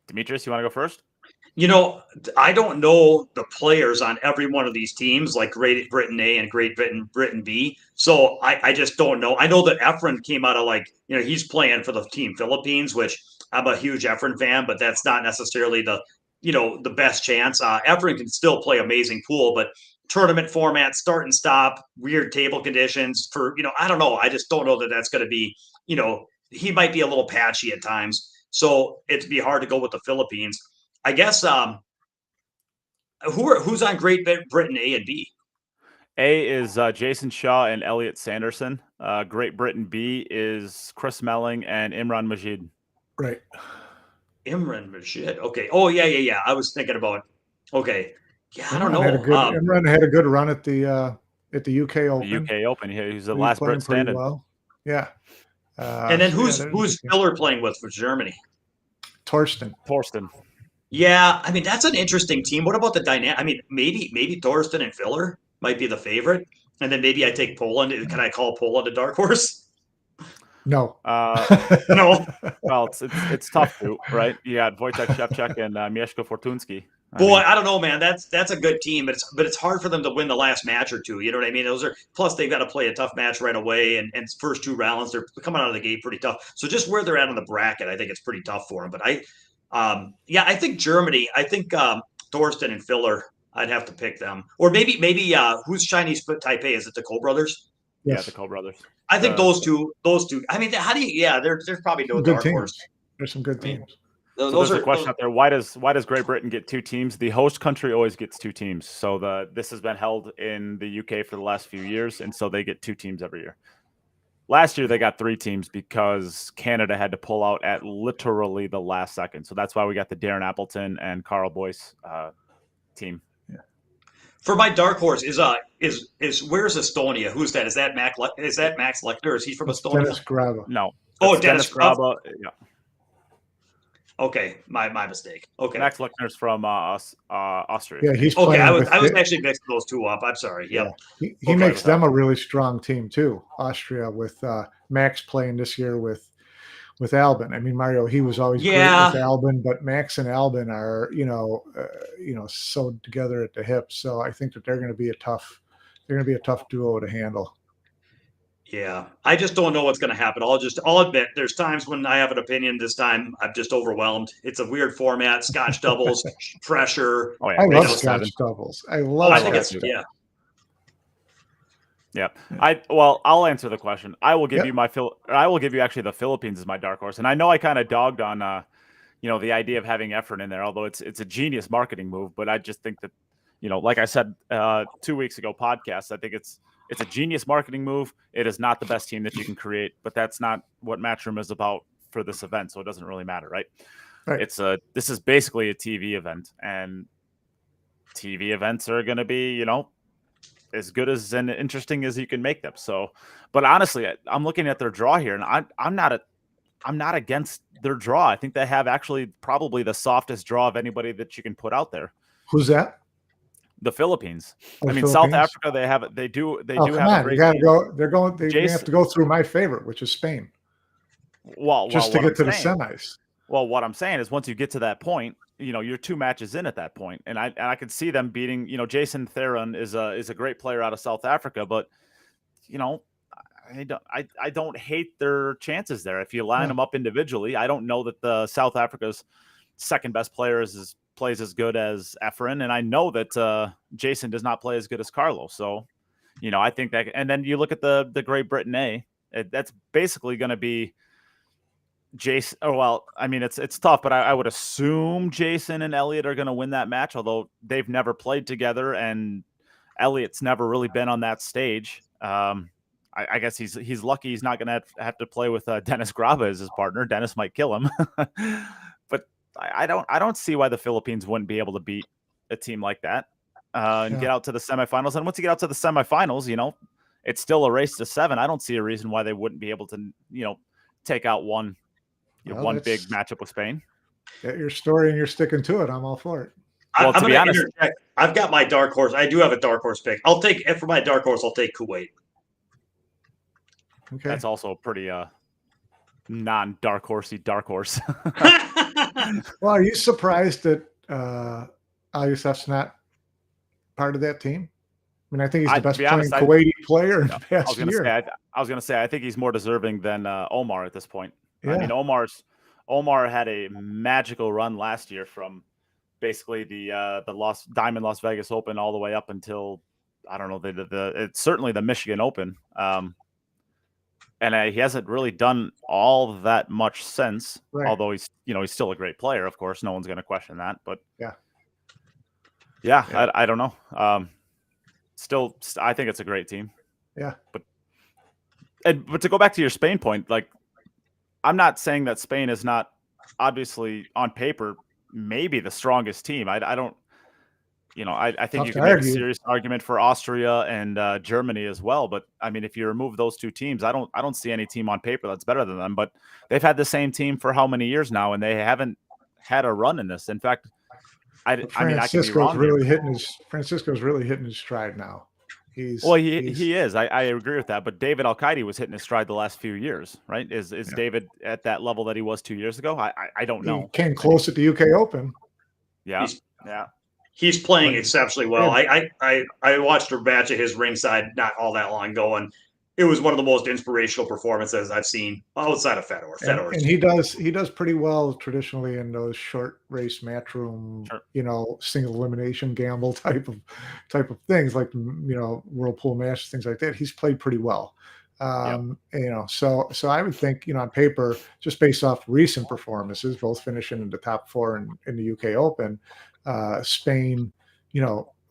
Demetrius, you want to go first? I don't know the players on every one of these teams, like Great Britain A and Great Britain B. So I just don't know. I know that Efren came out of he's playing for the team Philippines, which I'm a huge Efren fan, but that's not necessarily the best chance. Efren can still play amazing pool, but tournament format, start and stop, weird table conditions for, I don't know. I just don't know that that's going to be, he might be a little patchy at times. So it'd be hard to go with the Philippines. I guess who's on Great Britain A and B? A is Jason Shaw and Elliot Sanderson. Great Britain B is Chris Melling and Imran Majid. Right. Imran Majid. Okay. Oh yeah. I was thinking about. Okay. Yeah, I don't know. Imran had a good run at the UK Open. The UK Open. He's the last Brit standing. Well. Yeah. And then who's Filler playing with for Germany? Torsten. Yeah, I mean that's an interesting team. What about the dynamic? I mean, maybe Thorsten and Filler might be the favorite, and then maybe I take Poland. Can I call Poland a dark horse? No. No. Well, it's tough to, right? You got Wojciech Szewczak and Mieszko Fortunski. Boy, I don't know, man. That's a good team, but it's hard for them to win the last match or two. You know what I mean? Those are plus they've got to play a tough match right away, and first two rounds they're coming out of the gate pretty tough. So just where they're at on the bracket, I think it's pretty tough for them. But I think Germany. I think Thorsten and Filler. I'd have to pick them, or maybe who's Chinese Taipei? Is it the Cole brothers? Yeah, Yes. the Cole brothers. I think those two. I mean, how do you? Yeah, there's probably no Good dark teams. horse. There's some good teams. So there's a question out there. Why does Great Britain get two teams? The host country always gets two teams. So this has been held in the UK for the last few years, and so they get two teams every year. Last year they got three teams because Canada had to pull out at literally the last second. So that's why we got the Darren Appleton and Carl Boyce team. Yeah. For my dark horse is where's Estonia? Who's that? Is that Max Lechter? Is he from Estonia? Dennis Graba. No. Oh, Dennis Graba. Yeah. Okay, my mistake. Okay, Max Lechner's from Austria. Yeah, he's okay. playing I was actually mixing those two up. I'm sorry. Yep. Yeah. He makes them a really strong team too. Austria with Max playing this year with Albin. I mean, Mario, he was always great with Albin, but Max and Albin are sewed together at the hip. So I think that they're going to be a tough duo to handle. Yeah, I just don't know what's going to happen. I'll admit, there's times when I have an opinion. This time, I'm just overwhelmed. It's a weird format, Scotch doubles, pressure. Oh, yeah. I love Scotch doubles. I love. Yeah. Yeah. I'll answer the question. I will give you I will give you actually the Philippines as my dark horse. And I know I kind of dogged on the idea of having Efren in there, although it's a genius marketing move, but I just think that, like I said 2 weeks ago podcast, I think it's a genius marketing move. It is not the best team that you can create, but that's not what Matchroom is about for this event, so it doesn't really matter, right? This is basically a TV event, and TV events are going to be, as good as and interesting as you can make them. So, but honestly, I'm looking at their draw here, and I'm not against their draw. I think they have actually probably the softest draw of anybody that you can put out there. Who's that? The Philippines. Philippines? South Africa. They do have a great team. They have to go through my favorite, which is Spain. To get to the semis. Well, what I'm saying is, once you get to that point, you're two matches in at that point, and I could see them beating. Jason Theron is a great player out of South Africa, but I don't hate their chances there. If you line them up individually, I don't know that the South Africa's second best player plays as good as Efren, and I know that Jason does not play as good as Carlos. So, I think that, and then you look at the Great Britain A, that's basically going to be Jason. Oh, well, I mean, it's tough, but I would assume Jason and Elliot are going to win that match, although they've never played together, and Elliot's never really been on that stage. I guess he's lucky he's not going to have to play with Dennis Graba as his partner. Dennis might kill him, but I don't see why the Philippines wouldn't be able to beat a team like that and get out to the semifinals. And once you get out to the semifinals, it's still a race to 7. I don't see a reason why they wouldn't be able to, take out one big matchup with Spain. Get your story and you're sticking to it. I'm all for it. Well, to be honest, I've got my dark horse. I do have a dark horse pick. For my dark horse, I'll take Kuwait. Okay. That's also a pretty non-dark horsey dark horse. Well, are you surprised that Al-Youssef's not part of that team? I mean, I think he's the best playing Kuwaiti player in the past year. I was going to say, I think he's more deserving than Omar at this point. Yeah. I mean, Omar had a magical run last year from basically the Diamond Las Vegas Open all the way up until, I don't know, it's certainly the Michigan Open. And he hasn't really done all that much since, although he's still a great player. Of course, no one's going to question that. But I don't know. Still, I think it's a great team. Yeah. But to go back to your Spain point, like, I'm not saying that Spain is not obviously on paper maybe the strongest team. I don't. I think you can make a serious argument for Austria and Germany as well. But I mean, if you remove those two teams, I don't see any team on paper that's better than them. But they've had the same team for how many years now, and they haven't had a run in this. In fact, I But mean, I could be wrong here. Francisco's really hitting his stride now. Well, he is. I agree with that. But David Al-Qaeda was hitting his stride the last few years, right? Is David at that level that he was 2 years ago? I don't know. He came close at the UK Open. Yeah, yeah. He's playing exceptionally well. I watched a match at his ringside not all that long ago, and it was one of the most inspirational performances I've seen outside of Fedor. And he does pretty well traditionally in those short race matchroom, sure, single elimination gamble type of things, like whirlpool matches, things like that. He's played pretty well. So I would think, on paper, just based off recent performances, both finishing in the top 4 in the UK Open, Spain,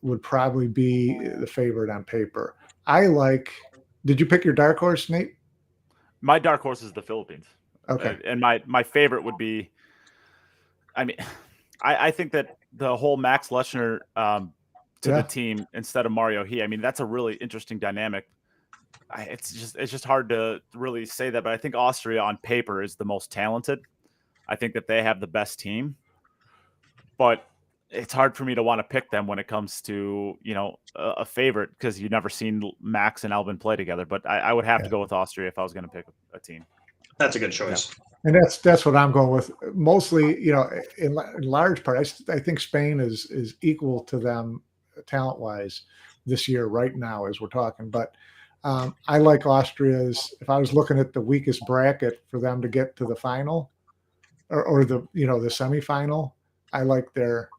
would probably be the favorite on paper. Did you pick your dark horse, Nate? My dark horse is the Philippines. Okay. And my favorite would be, I think that the whole Max Lechner to the team instead of Mario He, that's a really interesting dynamic. It's just hard to really say that, but I think Austria on paper is the most talented. I think that they have the best team, but it's hard for me to want to pick them when it comes to, a favorite, because you've never seen Max and Albin play together. But I would have to go with Austria if I was going to pick a team. That's a good choice. Yeah. And that's what I'm going with. Mostly, in large part, I think Spain is equal to them talent-wise this year, right now, as we're talking. But I like Austria's. If I was looking at the weakest bracket for them to get to the final, or the semifinal, I like their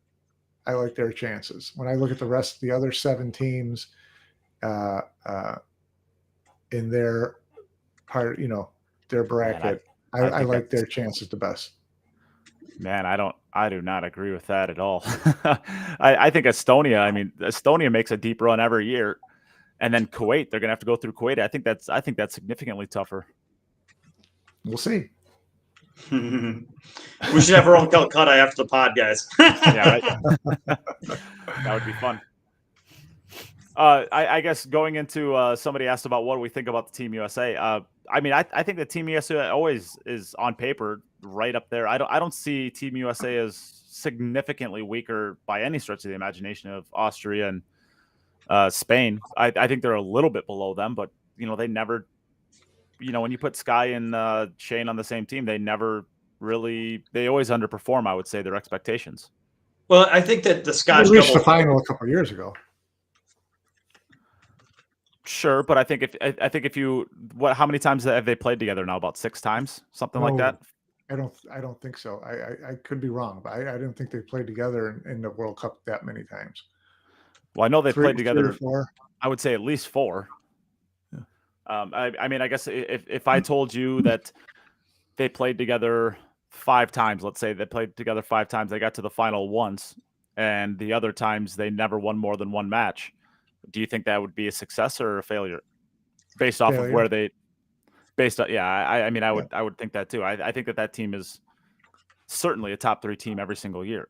chances. When I look at the rest of the other 7 teams in their part, their bracket, I like their chances the best. Man, I do not agree with that at all. I think Estonia makes a deep run every year, and then Kuwait, they're going to have to go through Kuwait. I think that's significantly tougher. We'll see. We should have our own Calcutta after the pod, guys. Yeah, right. That would be fun. I guess going into somebody asked about what do we think about the Team USA. I think the Team USA always is on paper right up there. I don't see Team USA as significantly weaker by any stretch of the imagination of Austria and Spain. I think they're a little bit below them, but they never. When you put Sky and Shane on the same team, they always underperform, I would say, their expectations. Well, I think that the Scotch reached the final a couple of years ago. Sure, but I think if you how many times have they played together now? About 6 times, something like that. I don't think so. I could be wrong, but I didn't think they played together in the World Cup that many times. Well, I know they played together. 3 or 4. I would say at least 4. I guess if I told you that they played together 5 times, let's say they played together 5 times, they got to the final once, and the other times they never won more than 1 match, do you think that would be a success or a failure based off of where they I would think that too. I think that team is certainly a top 3 team every single year.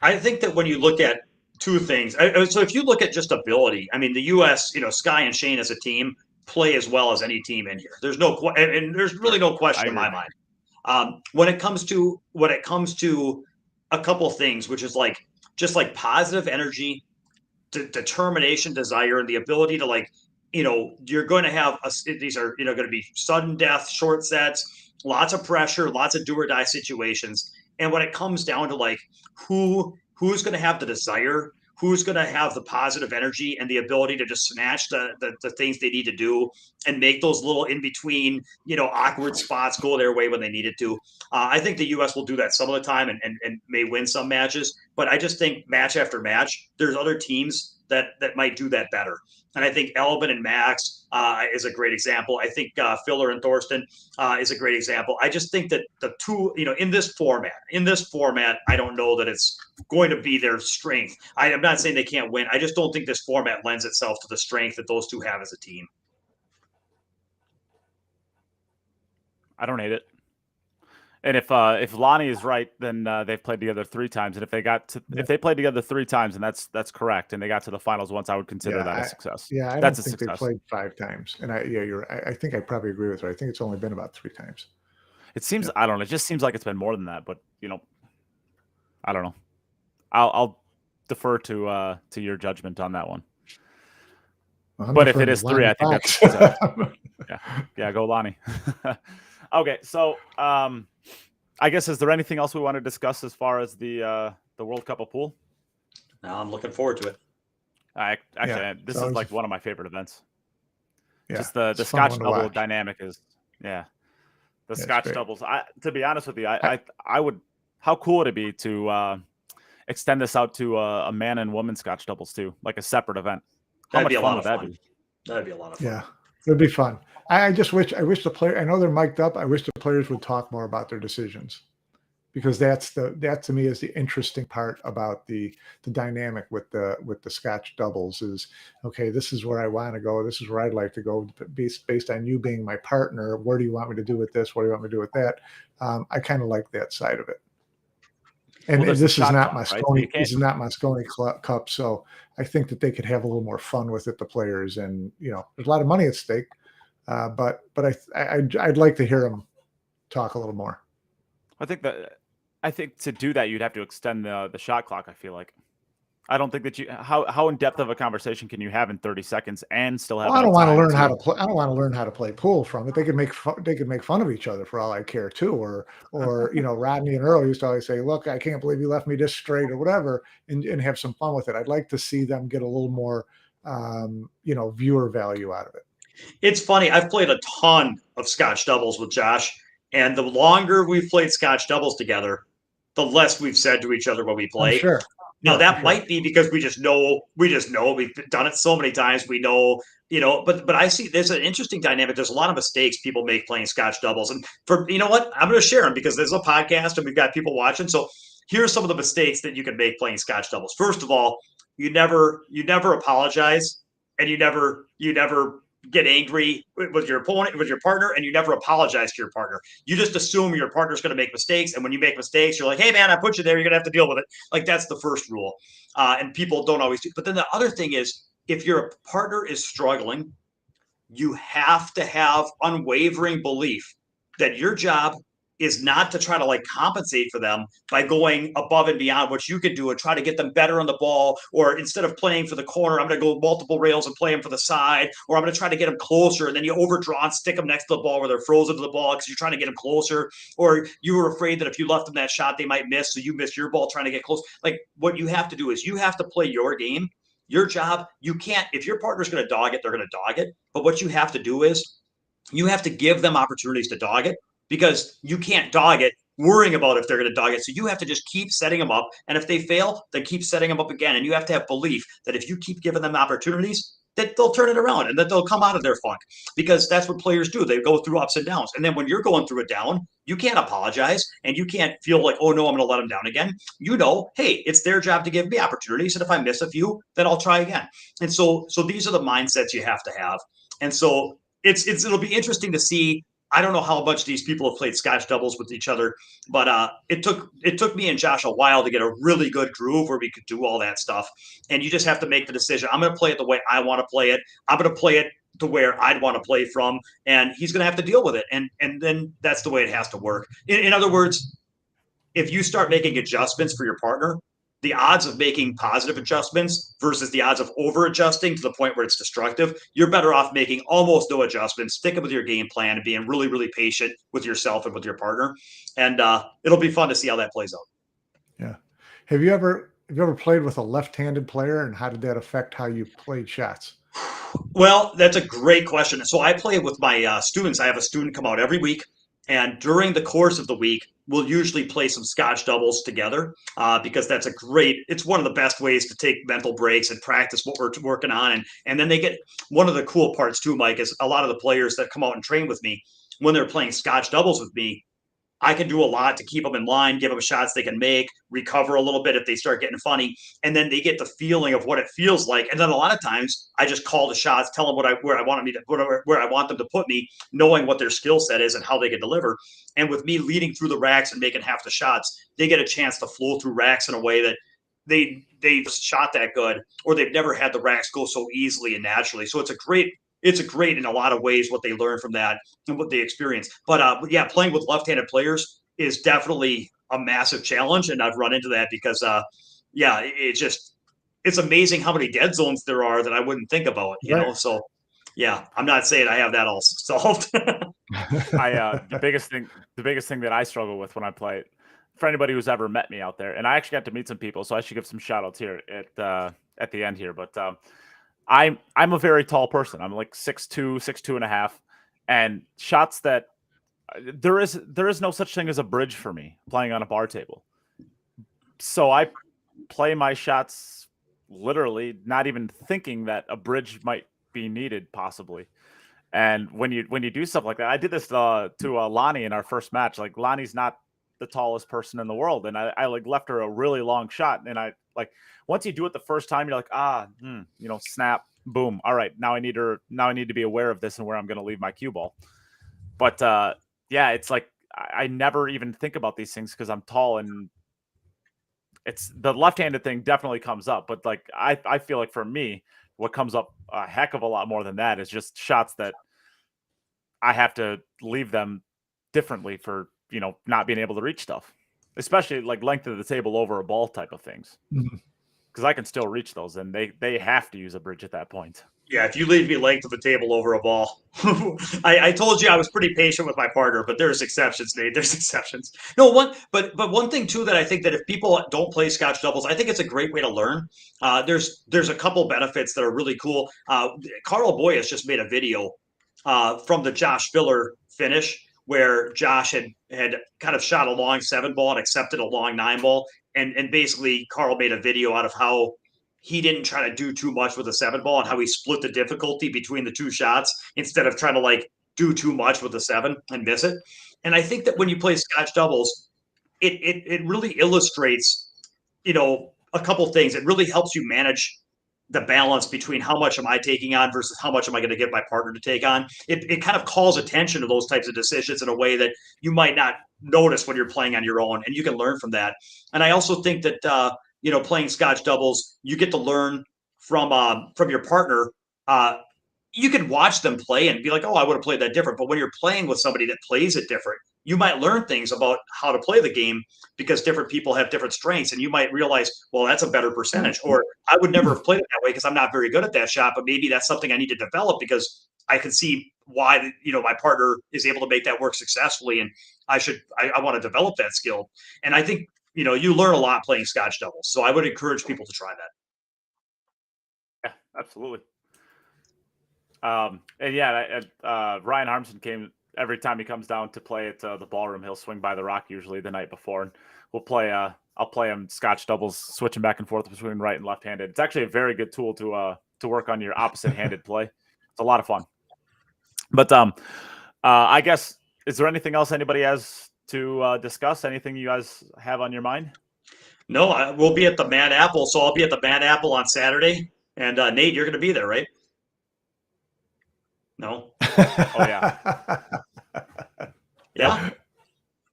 I think that when you look at 2 things. So if you look at just ability, the U.S., Sky and Shane as a team play as well as any team in here. There's there's really no question in my mind. When it comes to a couple things, which is just positive energy, determination, desire, and the ability to you're going to have these are going to be sudden death, short sets, lots of pressure, lots of do or die situations. And when it comes down to who's going to have the desire, who's going to have the positive energy and the ability to just snatch the things they need to do and make those little in-between, awkward spots go their way when they need it to. I think the U.S. will do that some of the time and may win some matches. But I just think match after match, there's other teams that might do that better. And I think Albin and Max is a great example. I think Filler and Thorsten is a great example. I just think that the 2, in this format, I don't know that it's going to be their strength. I'm not saying they can't win. I just don't think this format lends itself to the strength that those 2 have as a team. I don't hate it. And if Lonnie is right, then they've played together 3 times. And if they played together 3 times, and that's correct, and they got to the finals once, I would consider that a success. Yeah, I don't think they played 5 times. And I think I probably agree with her. I think it's only been about 3 times. It seems I don't know. It just seems like it's been more than that. But I don't know. I'll defer to your judgment on that one. But if it is 3, I think that's yeah. Go Lonnie. Okay, so I guess, is there anything else we want to discuss as far as the World Cup of Pool? Now I'm looking forward to it. This is like one of my favorite events. Yeah, just the Scotch double dynamic is the Scotch doubles. To be honest with you, I would. How cool would it be to extend this out to a man and woman Scotch doubles too, like a separate event? How much fun would that be? That'd be a lot of fun. Yeah, it'd be fun. I wish the player. I know they're mic'd up. I wish the players would talk more about their decisions, because that to me is the interesting part about the dynamic with the Scotch doubles is, okay, this is where I want to go. This is where I'd like to go based on you being my partner. Where do you want me to do with this? What do you want me to do with that? I kind of like that side of it. And this is not Moscone. This is not Moscone Cup, so I think that they could have a little more fun with it, the players, and there's a lot of money at stake. But I'd like to hear them talk a little more. I think to do that, you'd have to extend the shot clock. I feel like I don't think that how in depth of a conversation can you have in 30 seconds and still have? Well, I don't want to learn how to play. I don't want to learn how to play pool from it. They could make fun of each other for all I care too, or Rodney and Earl used to always say, "Look, I can't believe you left me this straight," or whatever, and have some fun with it. I'd like to see them get a little more, viewer value out of it. It's funny. I've played a ton of Scotch doubles with Josh, and the longer we've played Scotch doubles together, the less we've said to each other when we play. I'm sure. Now that might be because we just know we've done it so many times. We know, but I see there's an interesting dynamic. There's a lot of mistakes people make playing Scotch doubles. And you know what? I'm going to share them because there's a podcast and we've got people watching. So here's some of the mistakes that you can make playing Scotch doubles. First of all, you never apologize, and you never get angry with your opponent, with your partner, and you never apologize to your partner. You just assume your partner's going to make mistakes, and when you make mistakes, you're like, "Hey, man, I put you there. You're going to have to deal with it." Like, that's the first rule, and people don't always do. But then the other thing is, if your partner is struggling, you have to have unwavering belief that your job is not to try to compensate for them by going above and beyond what you can do and try to get them better on the ball. Or instead of playing for the corner, I'm going to go multiple rails and play them for the side, or I'm going to try to get them closer. And then you overdraw and stick them next to the ball where they're frozen to the ball because you're trying to get them closer. Or you were afraid that if you left them that shot, they might miss. So you miss your ball trying to get close. Like, what you have to do is you have to play your game, your job. You can't, if your partner's going to dog it, they're going to dog it. But what you have to do is you have to give them opportunities to dog it, because you can't dog it worrying about if they're going to dog it. So you have to just keep setting them up. And if they fail, then keep setting them up again. And you have to have belief that if you keep giving them opportunities, that they'll turn it around and that they'll come out of their funk, because that's what players do. They go through ups and downs. And then when you're going through a down, you can't apologize and you can't feel like, "Oh no, I'm going to let them down again." Hey, it's their job to give me opportunities. And if I miss a few, then I'll try again. And so these are the mindsets you have to have. And so it'll be interesting to see. I don't know how much these people have played Scotch doubles with each other, but it took me and Josh a while to get a really good groove where we could do all that stuff. And you just have to make the decision. I'm going to play it the way I want to play it. I'm going to play it to where I'd want to play from, and he's going to have to deal with it. And then that's the way it has to work. In other words, if you start making adjustments for your partner, the odds of making positive adjustments versus the odds of over adjusting to the point where it's destructive, you're better off making almost no adjustments, sticking with your game plan and being really, really patient with yourself and with your partner. And it'll be fun to see how that plays out. Yeah. Have you ever played with a left-handed player, and how did that affect how you played shots? Well, that's a great question. So I play with my students. I have a student come out every week, and during the course of the week, we'll usually play some Scotch doubles together because it's one of the best ways to take mental breaks and practice what we're working on. And then they get, one of the cool parts too, Mike, is a lot of the players that come out and train with me, when they're playing Scotch doubles with me, I can do a lot to keep them in line, give them shots they can make, recover a little bit if they start getting funny, and then they get the feeling of what it feels like. And then a lot of times I just call the shots, tell them where I want them to put me, knowing what their skill set is and how they can deliver. And with me leading through the racks and making half the shots, they get a chance to flow through racks in a way that they've shot that good, or they've never had the racks go so easily and naturally. So it's a great in a lot of ways what they learn from that and what they experience. But yeah, playing with left-handed players is definitely a massive challenge, and I've run into that because, it's amazing how many dead zones there are that I wouldn't think about, Right. So, yeah, I'm not saying I have that all solved. The biggest thing that I struggle with when I play, for anybody who's ever met me out there, and I actually got to meet some people, so I should give some shout outs here at the end here. But I'm a very tall person. I'm like 6'2", 6'2.5", and shots that there is no such thing as a bridge for me playing on a bar table. So I play my shots literally not even thinking that a bridge might be needed possibly. And when you do stuff like that, I did this to Lonnie in our first match. Like, Lonnie's not the tallest person in the world, and I like left her a really long shot. And I like, once you do it the first time, you're like, snap, boom. All right, now I need to be aware of this and where I'm going to leave my cue ball. But yeah, it's like I never even think about these things because I'm tall, and it's the left-handed thing definitely comes up. But like I feel like for me, what comes up a heck of a lot more than that is just shots that I have to leave them differently for, not being able to reach stuff, especially like length of the table over a ball type of things. Because I can still reach those, and they have to use a bridge at that point. Yeah, if you leave me length of the table over a ball, I told you I was pretty patient with my partner, but there's exceptions, Nate. There's exceptions. No, but one thing too that I think that if people don't play Scotch doubles, I think it's a great way to learn. There's a couple benefits that are really cool. Carl Boyes just made a video from the Josh Filler finish where Josh had kind of shot a long 7 ball and accepted a long 9 ball, and basically Carl made a video out of how he didn't try to do too much with a 7 ball and how he split the difficulty between the two shots instead of trying to like do too much with the 7 and miss it. And I think that when you play Scotch doubles, it really illustrates, a couple things. It really helps you manage the balance between how much am I taking on versus how much am I going to get my partner to take on. It kind of calls attention to those types of decisions in a way that you might not notice when you're playing on your own, and you can learn from that. And I also think that playing Scotch doubles, you get to learn from your partner. You can watch them play and be like, oh, I would have played that different. But when you're playing with somebody that plays it different, you might learn things about how to play the game because different people have different strengths. And you might realize, well, that's a better percentage. Or I would never have played it that way because I'm not very good at that shot. But maybe that's something I need to develop because I can see why, my partner is able to make that work successfully. And I want to develop that skill. And I think, you learn a lot playing Scotch doubles. So I would encourage people to try that. Yeah, absolutely. And yeah, Ryan Harmson came every time he comes down to play at the ballroom. He'll swing by the Rock usually the night before, and we'll play. I'll play him Scotch doubles, switching back and forth between right and left-handed. It's actually a very good tool to work on your opposite-handed play. It's a lot of fun. But I guess, is there anything else anybody has to discuss? Anything you guys have on your mind? No, we'll be at the Mad Apple, so I'll be at the Mad Apple on Saturday. And Nate, you're going to be there, right? No. Oh yeah. Yeah.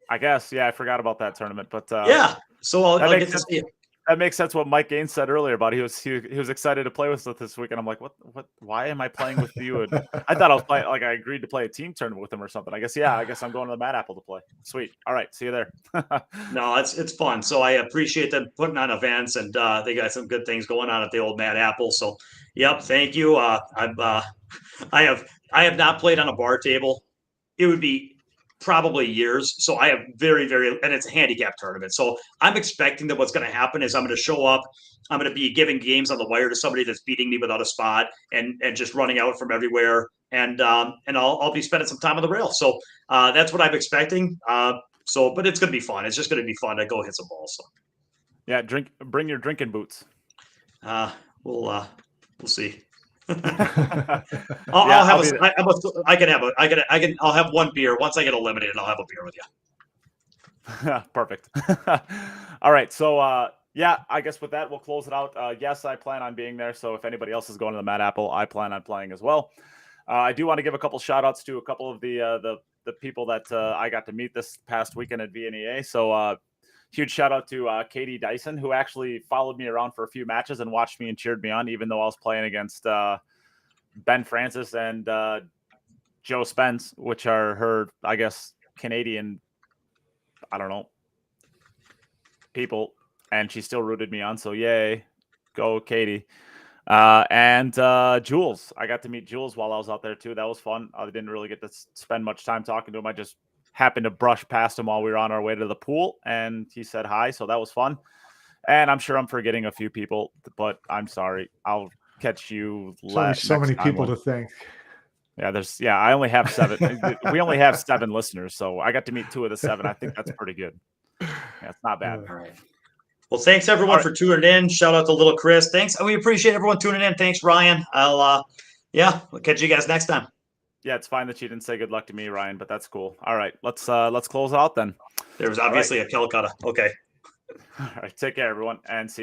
I guess. Yeah, I forgot about that tournament, but yeah. So I'll get to see it. That makes sense. What Mike Gaines said earlier about he was excited to play with us this week, and I'm like, what? Why am I playing with you? And I thought I was playing, like I agreed to play a team tournament with him or something. I guess I'm going to the Mad Apple to play. Sweet. All right, see you there. No, it's fun. So I appreciate them putting on events, and they got some good things going on at the old Mad Apple. So, yep, thank you. I have not played on a bar table. It would be probably years. So I have very, very, and it's a handicap tournament. So I'm expecting that what's going to happen is I'm going to show up. I'm going to be giving games on the wire to somebody that's beating me without a spot and just running out from everywhere. And I'll be spending some time on the rail. So that's what I'm expecting. But it's going to be fun. It's just going to be fun to go hit some balls. So. Yeah. Bring your drinking boots. We'll see. I'll have one beer. Once I get eliminated, I'll have a beer with you. Perfect. All right. So, yeah, I guess with that, we'll close it out. Yes, I plan on being there. So if anybody else is going to the Mad Apple, I plan on playing as well. I do want to give a couple shout outs to a couple of the people that I got to meet this past weekend at VNEA. So, huge shout out to Katie Dyson, who actually followed me around for a few matches and watched me and cheered me on, even though I was playing against Ben Francis and Joe Spence, which are her, I guess, Canadian, I don't know, people, and she still rooted me on. So yay, go Katie. And Jules, I got to meet Jules while I was out there too. That was fun. I didn't really get to spend much time talking to him. I just happened to brush past him while we were on our way to the pool, and he said hi. So that was fun. And I'm sure I'm forgetting a few people, but I'm sorry. I'll catch you. So many people to thank. Yeah, I only have 7. We only have 7 listeners, so I got to meet 2 of the 7. I think that's pretty good. Yeah, it's not bad. All right. Well, thanks everyone for tuning in. Shout out to little Chris. Thanks. We appreciate everyone tuning in. Thanks, Ryan. We'll catch you guys next time. Yeah, it's fine that you didn't say good luck to me, Ryan, but that's cool. All right, let's close out then. There was obviously a Calcutta. Okay. All right, take care, everyone, and see you.